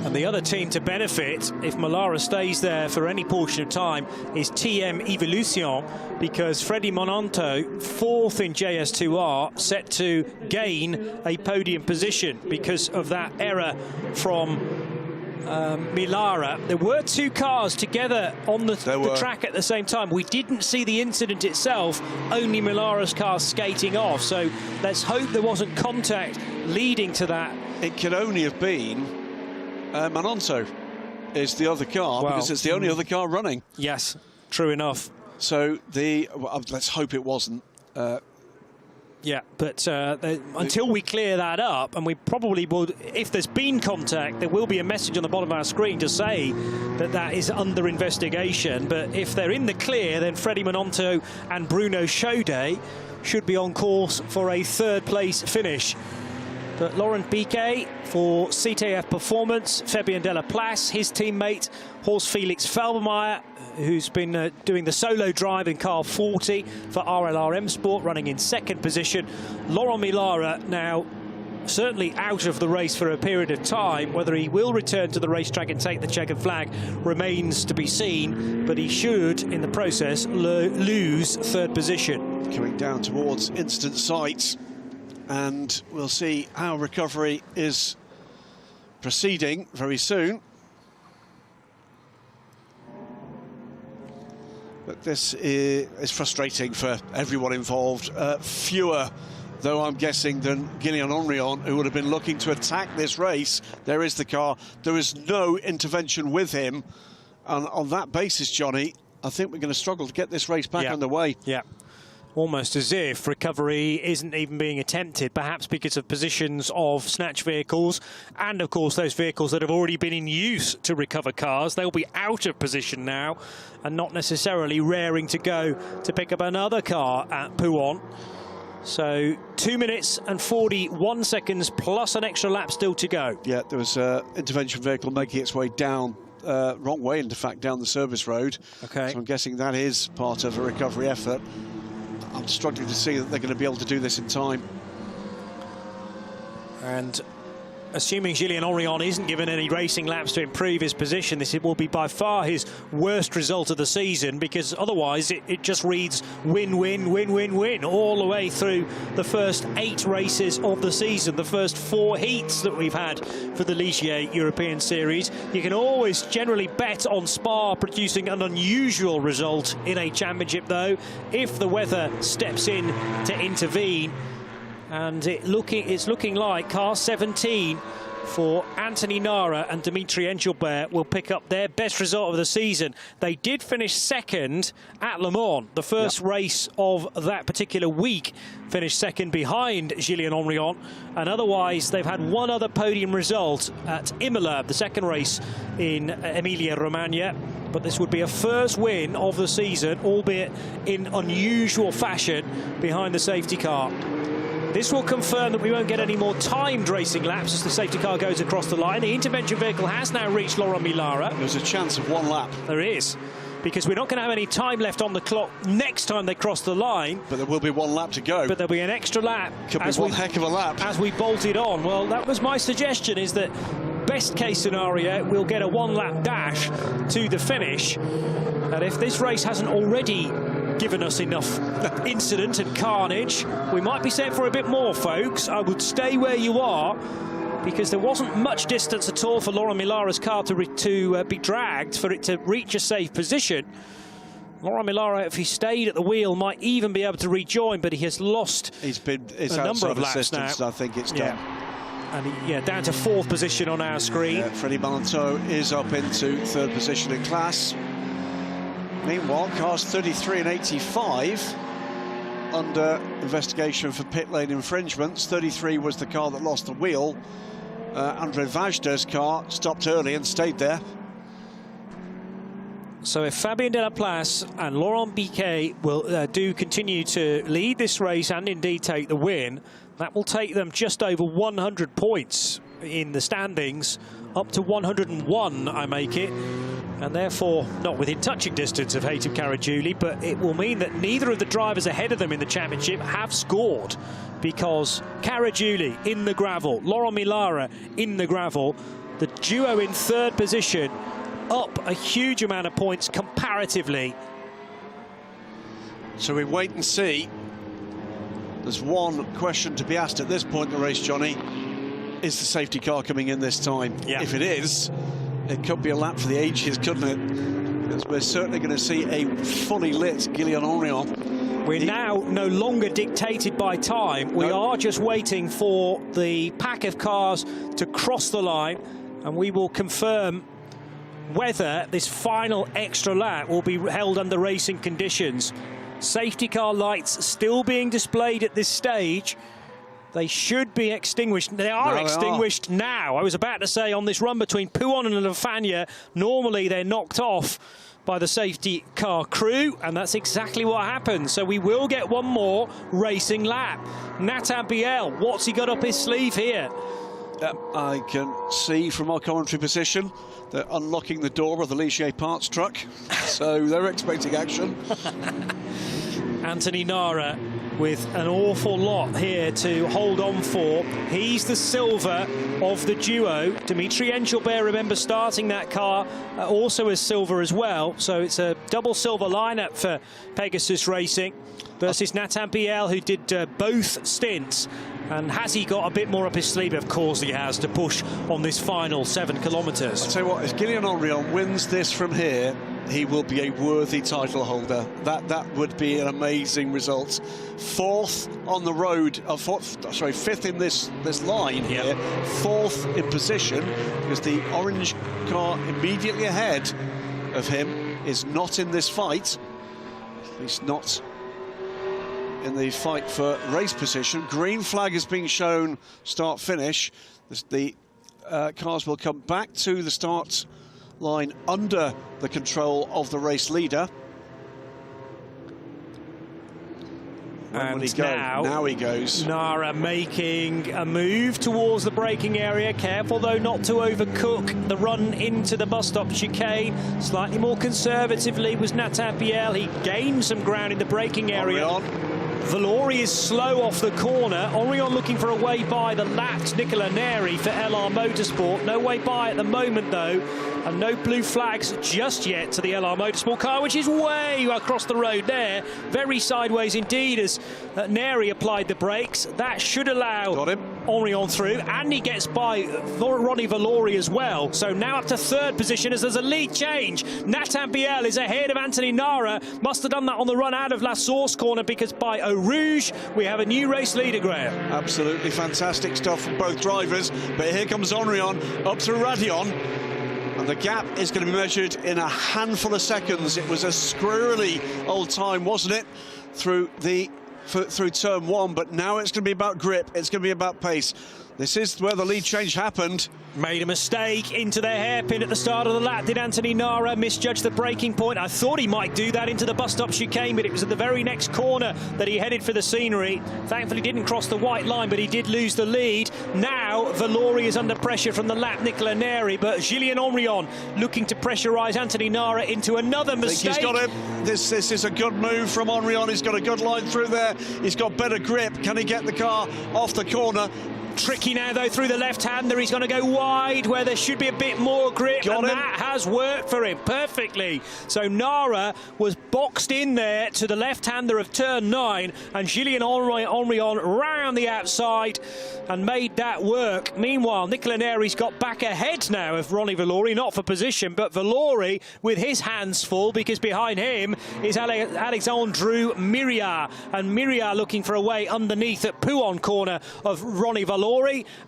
And the other team to benefit, if Millara stays there for any portion of time, is TM Evolution, because Freddy Monanto, fourth in JS2R, set to gain a podium position because of that error from Millara. There were two cars together on the track at the same time. We didn't see the incident itself, only Millara's car skating off. So let's hope there wasn't contact leading to that. It could only have been Monanto is the other car, because it's the only other car running. Yes, true enough. So let's hope it wasn't. Yeah, but until we clear that up, and we probably will, if there's been contact, there will be a message on the bottom of our screen to say that that is under investigation. But if they're in the clear, then Freddy Monanto and Bruno Chaudet should be on course for a third-place finish. But Laurent Piquet for CTF Performance, Fabien Delaplace, his teammate, Horst Felix Felbermayr, who's been doing the solo drive in car 40 for RLRM Sport, running in second position. Laurent Millara now certainly out of the race for a period of time. Whether he will return to the racetrack and take the checkered flag remains to be seen, but he should, in the process, lose third position. Coming down towards incident site, and we'll see how recovery is proceeding very soon. But this is frustrating for everyone involved. Fewer, though, I'm guessing, than Guillaume Henrion, who would have been looking to attack this race. There is the car. There is no intervention with him. And on that basis, Johnny, I think we're going to struggle to get this race back underway. Yeah. Almost as if recovery isn't even being attempted, perhaps because of positions of snatch vehicles and, of course, those vehicles that have already been in use to recover cars. They'll be out of position now and not necessarily raring to go to pick up another car at Pouhon. So 2 minutes and 41 seconds plus an extra lap still to go. Yeah, there was an intervention vehicle making its way down, wrong way, in fact, down the service road. Okay. So I'm guessing that is part of a recovery effort. I'm struggling to see that they're going to be able to do this in time. And assuming Guillaume Henrion isn't given any racing laps to improve his position, this will be by far his worst result of the season, because otherwise it just reads win, win, win, win, win all the way through the first 8 races of the season, the first 4 heats that we've had for the Ligier European Series. You can always generally bet on Spa producing an unusual result in a championship, though, if the weather steps in to intervene. And it's looking like car 17 for Anthony Nara and Dimitri Engelbert will pick up their best result of the season. They did finish second at Le Mans, the first race of that particular week, finished second behind Guillaume Henrion, and otherwise they've had one other podium result at Imola, the second race in Emilia-Romagna. But this would be a first win of the season, albeit in unusual fashion, behind the safety car. This will confirm that we won't get any more timed racing laps as the safety car goes across the line. The intervention vehicle has now reached Laurent Millara. There's a chance of one lap. There is, because we're not going to have any time left on the clock next time they cross the line. But there will be one lap to go. But there'll be an extra lap. Could be one heck of a lap. As we bolted on. Well, that was my suggestion, is that best case scenario, we'll get a one-lap dash to the finish. And if this race hasn't already given us enough incident and carnage, we might be set for a bit more, folks. I would stay where you are, because there wasn't much distance at all for Laurent Millara's car to be dragged for it to reach a safe position. Laurent Millara, if he stayed at the wheel, might even be able to rejoin, but he has lost a number of laps now. I think it's done. And down to 4th position on our screen. Freddie Malenteau is up into 3rd position in class. Meanwhile, cars 33 and 85 under investigation for pit lane infringements. 33 was the car that lost the wheel. Andre Vajda's car stopped early and stayed there. So if Fabien Delaplace and Laurent Biquet will continue to lead this race and indeed take the win, that will take them just over 100 points in the standings, up to 101, I make it, and therefore not within touching distance of Hatem Caragiuli, but it will mean that neither of the drivers ahead of them in the championship have scored, because Caragiuli in the gravel, Laurent Millara in the gravel, the duo in 3rd position, up a huge amount of points comparatively. So we wait and see. There's one question to be asked at this point in the race, Johnny. Is the safety car coming in this time? Yeah. If it is, it could be a lap for the ages, couldn't it? Because we're certainly going to see a fully lit Guillaume Henrion. We're now no longer dictated by time. We are just waiting for the pack of cars to cross the line, and we will confirm whether this final extra lap will be held under racing conditions. Safety car lights still being displayed at this stage. They should be extinguished. They are extinguished now. I was about to say, on this run between Pouhon and Lafagna, normally they're knocked off by the safety car crew, and that's exactly what happened. So we will get one more racing lap. Nathan Biel, what's he got up his sleeve here? I can see from our commentary position they're unlocking the door of the Ligier parts truck, so they're expecting action. Anthony Nara with an awful lot here to hold on for. He's the silver of the duo. Dimitri Engelbert, remember, starting that car, also as silver as well. So it's a double silver lineup for Pegasus Racing versus Nathan Biel, who did both stints. And has he got a bit more up his sleeve? Of course he has, to push on this final 7 kilometres. I'll tell you what, if Guillaume Henrion wins this from here, he will be a worthy title holder. That would be an amazing result. 4th on the road, 5th in this line here, 4th in position, because the orange car immediately ahead of him is not in this fight. He's not in the fight for race position. Green flag is being shown, start-finish. The cars will come back to the start line under the control of the race leader. And now he goes. Nara making a move towards the braking area. Careful, though, not to overcook the run into the bus stop chicane. Slightly more conservatively was Nathan Biel. He gained some ground in the braking area. Valori is slow off the corner. Henrion looking for a way by the lapped Nicola Neri for LR Motorsport. No way by at the moment, though. And no blue flags just yet to the LR Motorsport car, which is way across the road there. Very sideways indeed as Neri applied the brakes. That should allow Henrion through. And he gets by Ronnie Valori as well. So now up to 3rd position as there's a lead change. Nathan Biel is ahead of Anthony Nara. Must have done that on the run out of La Source corner, because by Eau Rouge we have a new race leader, Graham. Absolutely fantastic stuff from both drivers. But here comes Henrion up through Raidillon. And the gap is going to be measured in a handful of seconds. It was a squirrely old time, wasn't it, through turn 1, but now it's going to be about grip, it's going to be about pace. This is where the lead change happened. Made a mistake into their hairpin at the start of the lap. Did Anthony Nara misjudge the braking point? I thought he might do that into the bus stop chicane, but it was at the very next corner that he headed for the scenery. Thankfully didn't cross the white line, but he did lose the lead. Now Valori is under pressure from the lap, Nicola Neri, but Julien Henrion looking to pressurise Anthony Nara into another mistake. I think he's got it. This is a good move from Henrion. He's got a good line through there. He's got better grip. Can he get the car off the corner? Tricky now, though, through the left-hander. He's going to go wide where there should be a bit more grip, that has worked for him perfectly. So Nara was boxed in there to the left-hander of turn 9, and Julien Henrion round the outside and made that work. Meanwhile, Nicola Neri's got back ahead now of Ronnie Valori, not for position, but Valori with his hands full, because behind him is Alexandru Miria, and Miria looking for a way underneath at Pouhon corner of Ronnie Valori,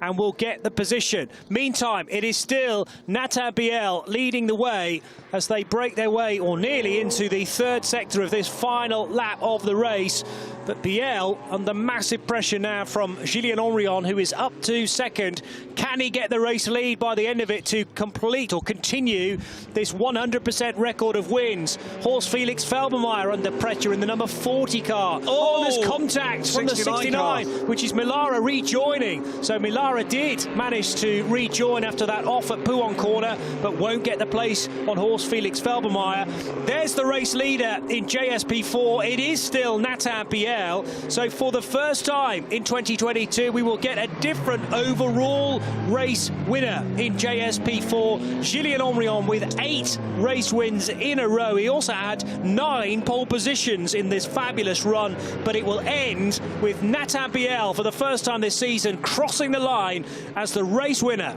and will get the position. Meantime, it is still Nathan Biel leading the way as they break their way, or nearly, into the third sector of this final lap of the race. But Biel under massive pressure now from Julien Henrion, who is up to second. Can he get the race lead by the end of it to complete or continue this 100% record of wins? Horst Felix Felbermayr under pressure in the number 40 car. Oh, there's contact from the 69, which is Millara rejoining. So Millara did manage to rejoin after that off at Pouhon corner, but won't get the place on Horst Felix Felbermayr. There's the race leader in JSP4. It is still Nathan Biel. So for the first time in 2022, we will get a different overall race winner in JSP4. Julien Henrion with 8 race wins in a row. He also had 9 pole positions in this fabulous run, but it will end with Nathan Biel for the first time this season crossing the line as the race winner.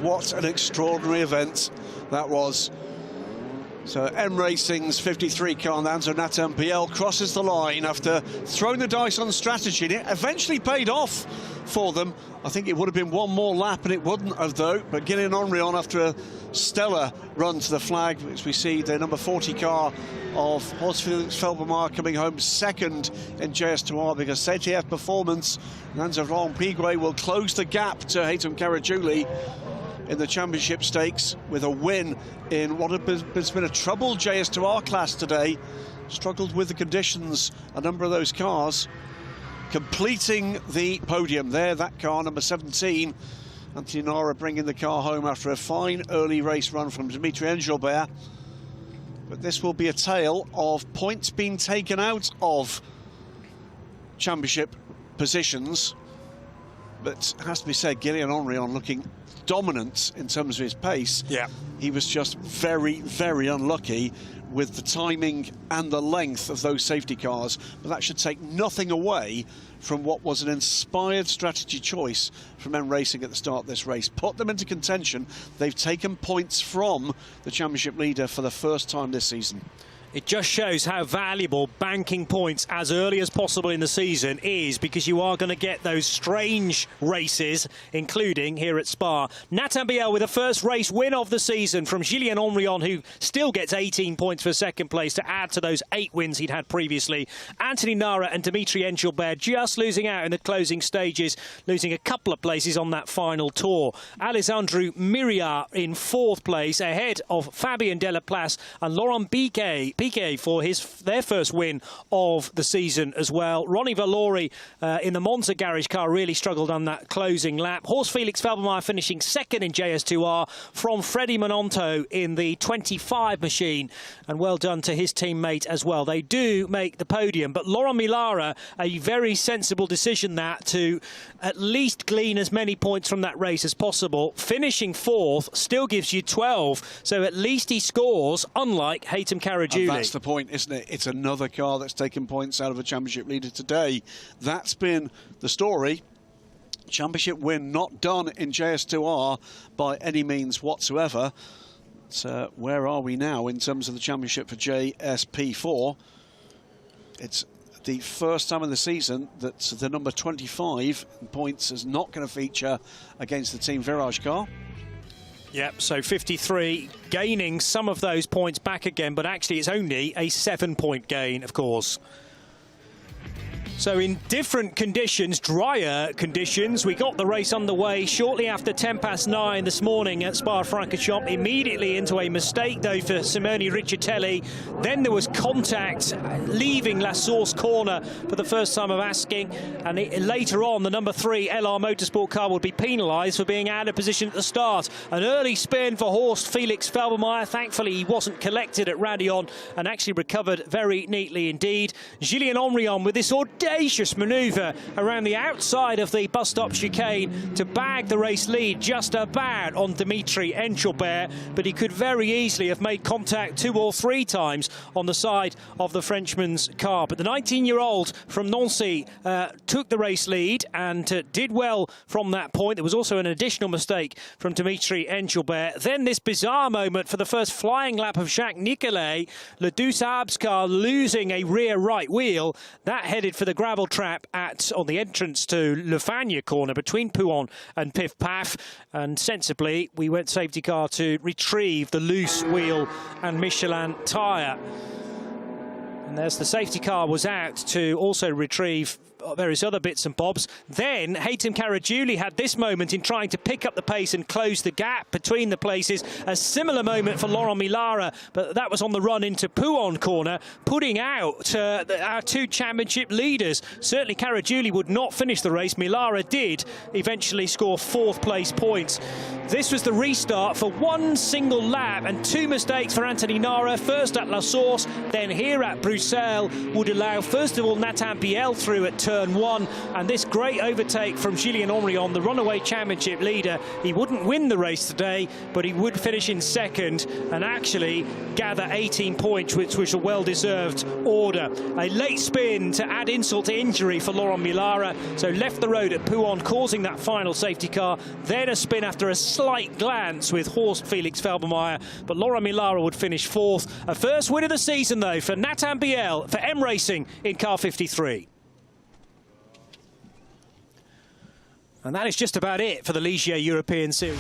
What an extraordinary event that was. So M Racing's 53 car Nanzo Nathan Biel crosses the line after throwing the dice on strategy, and it eventually paid off for them. I think it would have been one more lap and it wouldn't have, though. But Julien Henrion, after a stellar run to the flag, which we see the number 40 car of Horst Felix Felbermayr coming home second in JS2R, because CTF Performance, Nanzo Laurent Piguet will close the gap to Haitham Caragiuli in the championship stakes with a win in what has been a troubled JS2R class today. Struggled with the conditions, a number of those cars. Completing the podium there, that car, number 17. Anthony Nara bringing the car home after a fine early race run from Dimitri Engelbert. But this will be a tale of points being taken out of championship positions. But it has to be said, Julien Henrion looking dominant in terms of his pace. Yeah. He was just very, very unlucky with the timing and the length of those safety cars, but that should take nothing away from what was an inspired strategy choice from M Racing at the start of this race. Put them into contention. They've taken points from the championship leader for the first time this season. It just shows how valuable banking points as early as possible in the season is, because you are going to get those strange races, including here at Spa. Nathan Biel with the first race win of the season from Julien Henrion, who still gets 18 points for second place to add to those 8 wins he'd had previously. Anthony Nara and Dimitri Engelbert just losing out in the closing stages, losing a couple of places on that final tour. Alexandru Miria in 4th place, ahead of Fabien Delaplace and Laurent Piquet for their first win of the season as well. Ronnie Valori in the Monza garage car really struggled on that closing lap. Horst Felix Felbermayr finishing second in JS2R from Freddie Mononto in the 25 machine, and well done to his teammate as well. They do make the podium, but Laurent Millara, a very sensible decision that to at least glean as many points from that race as possible. Finishing 4th still gives you 12, so at least he scores, unlike Haitham Caragiuli. That's the point, isn't it? It's another car that's taken points out of a championship leader today. That's been the story. Championship win not done in JS2R by any means whatsoever. So where are we now in terms of the championship for JSP4? It's the first time in the season that the number 25 in points is not going to feature against the Team Virage car. Yep, so 53 gaining some of those points back again, but actually it's only a 7-point gain, of course. So in different conditions, drier conditions, we got the race underway shortly after 9:10 this morning at Spa-Francorchamps, immediately into a mistake though for Simone Riccitelli. Then there was contact leaving La Source corner for the first time of asking, and later on the number 3 LR Motorsport car would be penalised for being out of position at the start. An early spin for Horst Felix Felbermayr. Thankfully he wasn't collected at Raidillon and actually recovered very neatly indeed. Julien Onrion with this audacious manoeuvre around the outside of the bus stop chicane to bag the race lead just about on Dimitri Engelbert, but he could very easily have made contact 2 or 3 times on the side of the Frenchman's car. But the 19-year-old from Nancy took the race lead and did well from that point. There was also an additional mistake from Dimitri Engelbert. Then this bizarre moment for the first flying lap of Jacques Nicolet. Le Dusab's car losing a rear right wheel. That headed for the gravel trap on the entrance to Le Fagnes corner between Pouhon and Pif Paf, and sensibly we went safety car to retrieve the loose wheel and Michelin tyre. And there's the safety car was out to also retrieve various other bits and bobs. Then Hatem Caragiuli had this moment in trying to pick up the pace and close the gap between the places. A similar moment for Laurent Millara, but that was on the run into Pouhon corner, putting out our 2 championship leaders. Certainly Caragiuli would not finish the race. Millara did eventually score 4th place points. This was the restart for 1 single lap and 2 mistakes for Anthony Nara, first at La Source, then here at Bruxelles, would allow first of all Nathan Biel through at turn 1, and this great overtake from Julien Onrion, the runaway championship leader. He wouldn't win the race today, but he would finish in 2nd and actually gather 18 points, which was a well-deserved order. A late spin to add insult to injury for Laurent Millara, so left the road at Pouhon, causing that final safety car. Then a spin after a slight glance with Horst Felix Felbermayr, but Laurent Millara would finish 4th. A first win of the season though for Nathan Biel for M Racing in car 53. And that is just about it for the Ligier European Series.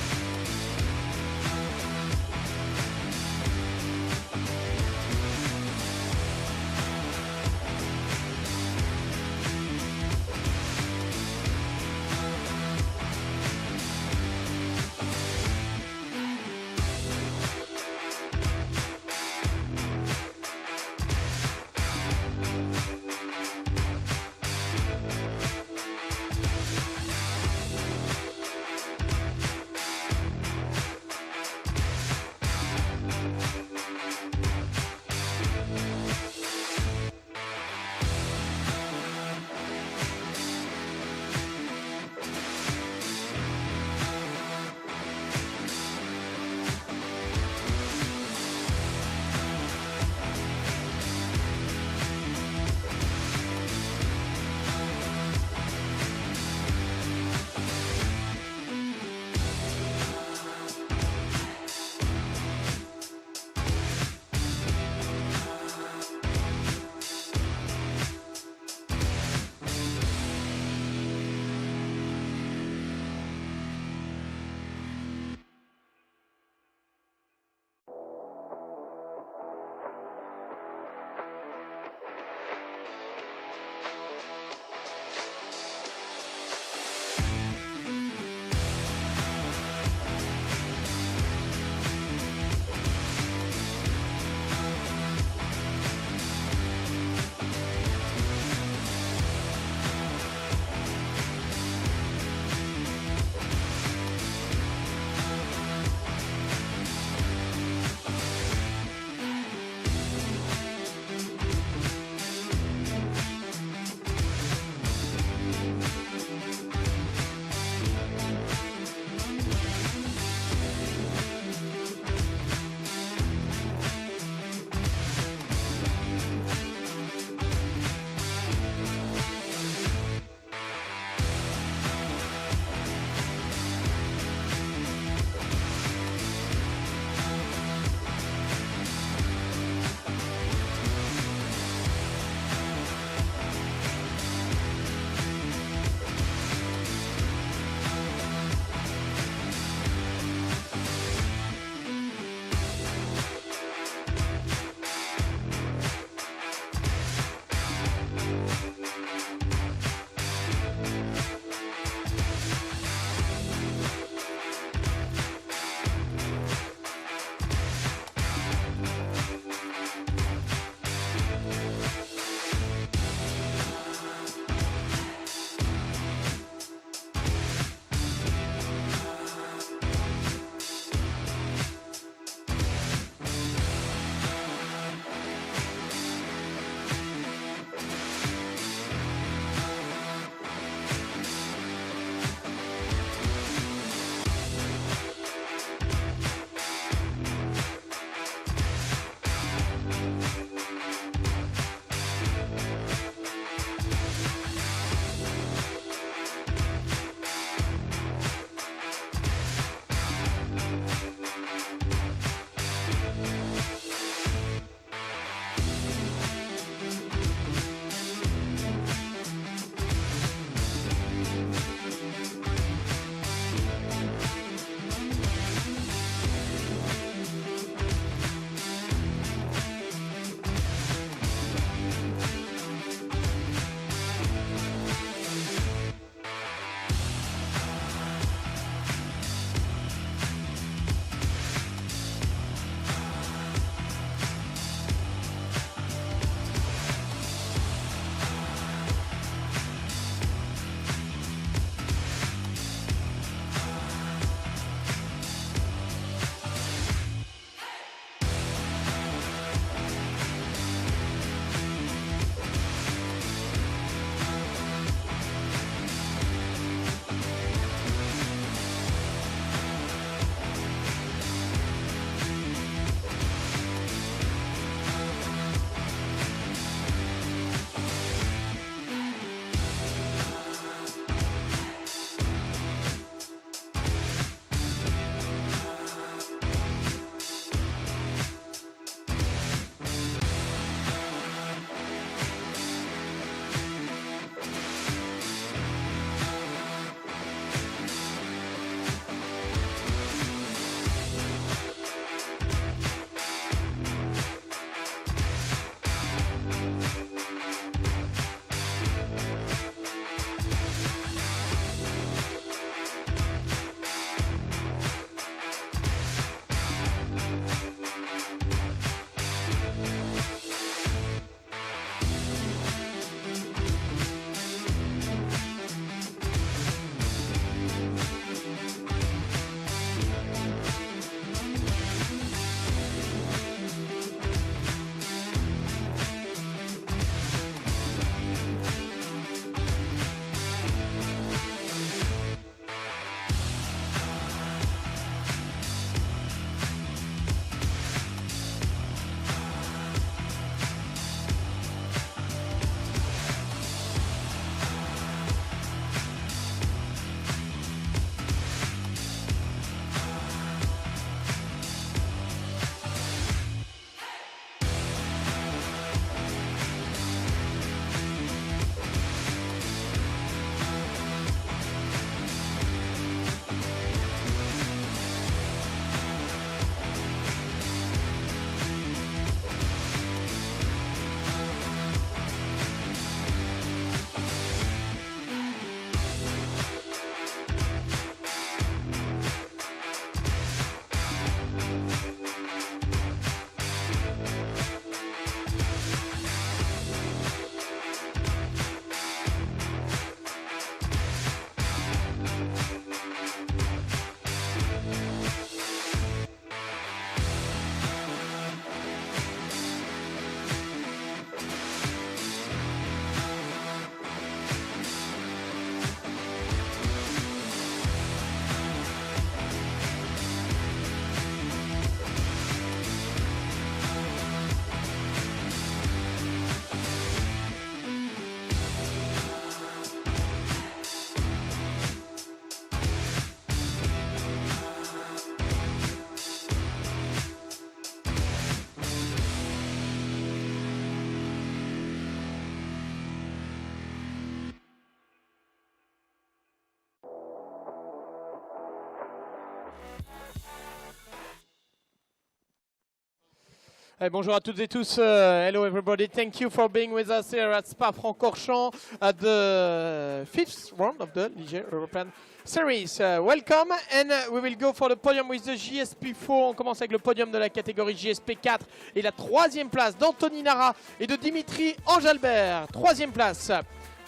Hey, bonjour à toutes et tous. Hello everybody. Thank you for being with us here at Spa-Francorchamps at the 5th round of the Ligier European Series. Welcome and we will go for the podium with the JSP4. On commence avec le podium de la catégorie JSP4 et la troisième place d'Anthony Nara et de Dimitri Anjalbert. Troisième place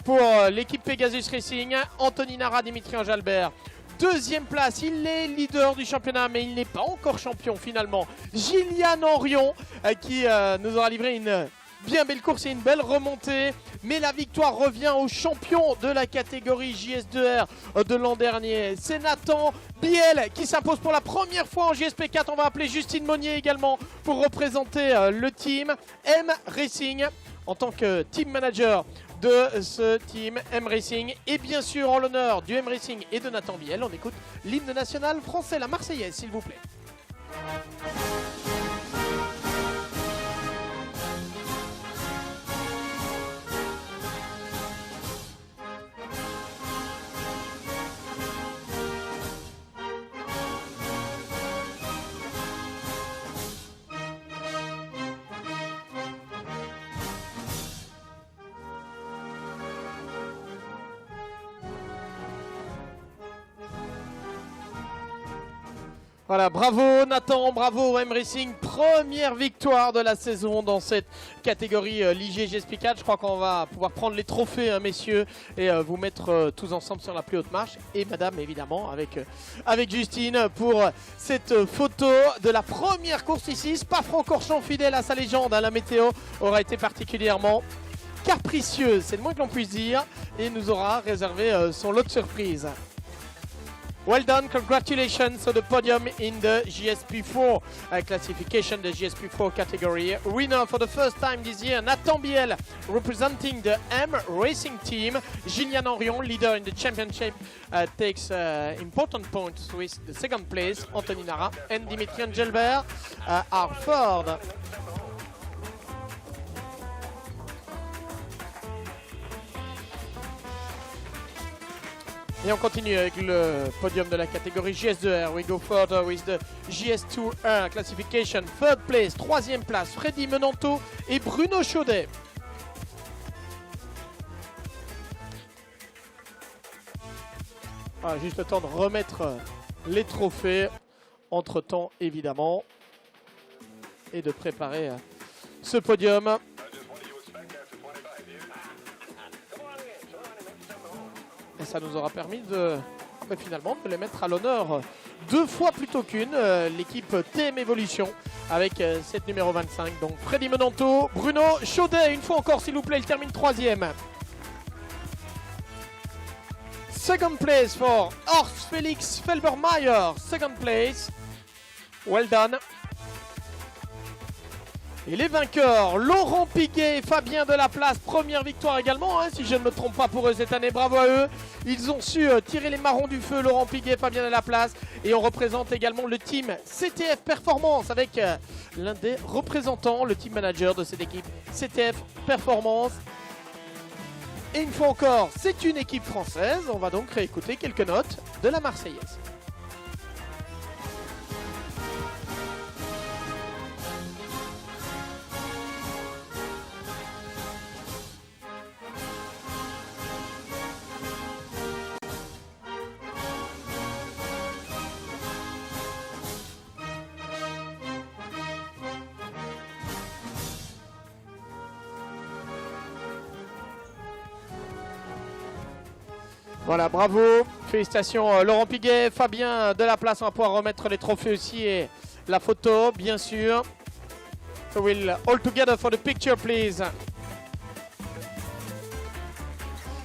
pour l'équipe Pegasus Racing, Anthony Nara, Dimitri Anjalbert. Deuxième place, il est leader du championnat, mais il n'est pas encore champion finalement. Gillian Henrion qui nous aura livré une bien belle course et une belle remontée. Mais la victoire revient au champion de la catégorie JS2R de l'an dernier. C'est Nathan Biel qui s'impose pour la première fois en JSP4. On va appeler Justine Monnier également pour représenter le team M Racing en tant que team manager de ce team M Racing. Et bien sûr, en l'honneur du M Racing et de Nathan Biel, on écoute l'hymne national français, la Marseillaise, s'il vous plaît. Voilà, bravo Nathan, bravo M Racing, première victoire de la saison dans cette catégorie Ligier GSP4. Je crois qu'on va pouvoir prendre les trophées, hein, messieurs, et vous mettre tous ensemble sur la plus haute marche. Et madame, évidemment, avec Justine pour cette photo de la première course ici. Spa-Francorchamps, fidèle à sa légende, hein, la météo aura été particulièrement capricieuse, c'est le moins que l'on puisse dire, et nous aura réservé son lot de surprises. Well done, congratulations on the podium in the GSP4 classification, the GSP4 category. Winner for the first time this year, Nathan Biel, representing the M Racing team. Gillian Henrion, leader in the championship, takes important points with the second place. Anthony Nara and Dimitri Anjalbert are third. Et on continue avec le podium de la catégorie JS2R. We go further with the JS2R classification. Third place, troisième place, Freddy Menanto et Bruno Chaudet. Voilà, juste le temps de remettre les trophées entre temps évidemment et de préparer ce podium. Et ça nous aura permis finalement de les mettre à l'honneur deux fois plutôt qu'une. L'équipe TM Evolution avec cette numéro 25. Donc Freddy Menanto, Bruno Chaudet, une fois encore s'il vous plaît, il termine troisième. Second place for Horst Felix Felbermayer. Second place. Well done. Et les vainqueurs, Laurent Piguet et Fabien Delaplace, première victoire également, hein, si je ne me trompe pas pour eux cette année, bravo à eux. Ils ont su tirer les marrons du feu, Laurent Piguet et Fabien Delaplace. Et on représente également le team CTF Performance avec l'un des représentants, le team manager de cette équipe CTF Performance. Et une fois encore, c'est une équipe française, on va donc réécouter quelques notes de la Marseillaise. Voilà, bravo, félicitations Laurent Piguet, Fabien Delaplace, on va pouvoir remettre les trophées aussi et la photo, bien sûr. So we'll all together for the picture, please.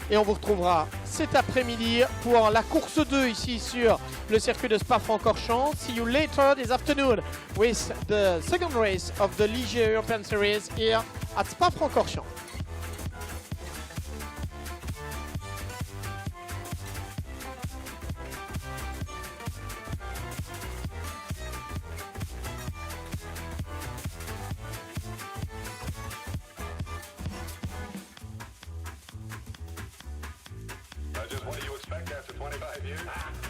Et on vous retrouvera cet après-midi pour la course 2 ici sur le circuit de Spa-Francorchamps. See you later this afternoon with the second race of the Ligier European Series here at Spa-Francorchamps. Just what do you expect after 25 years?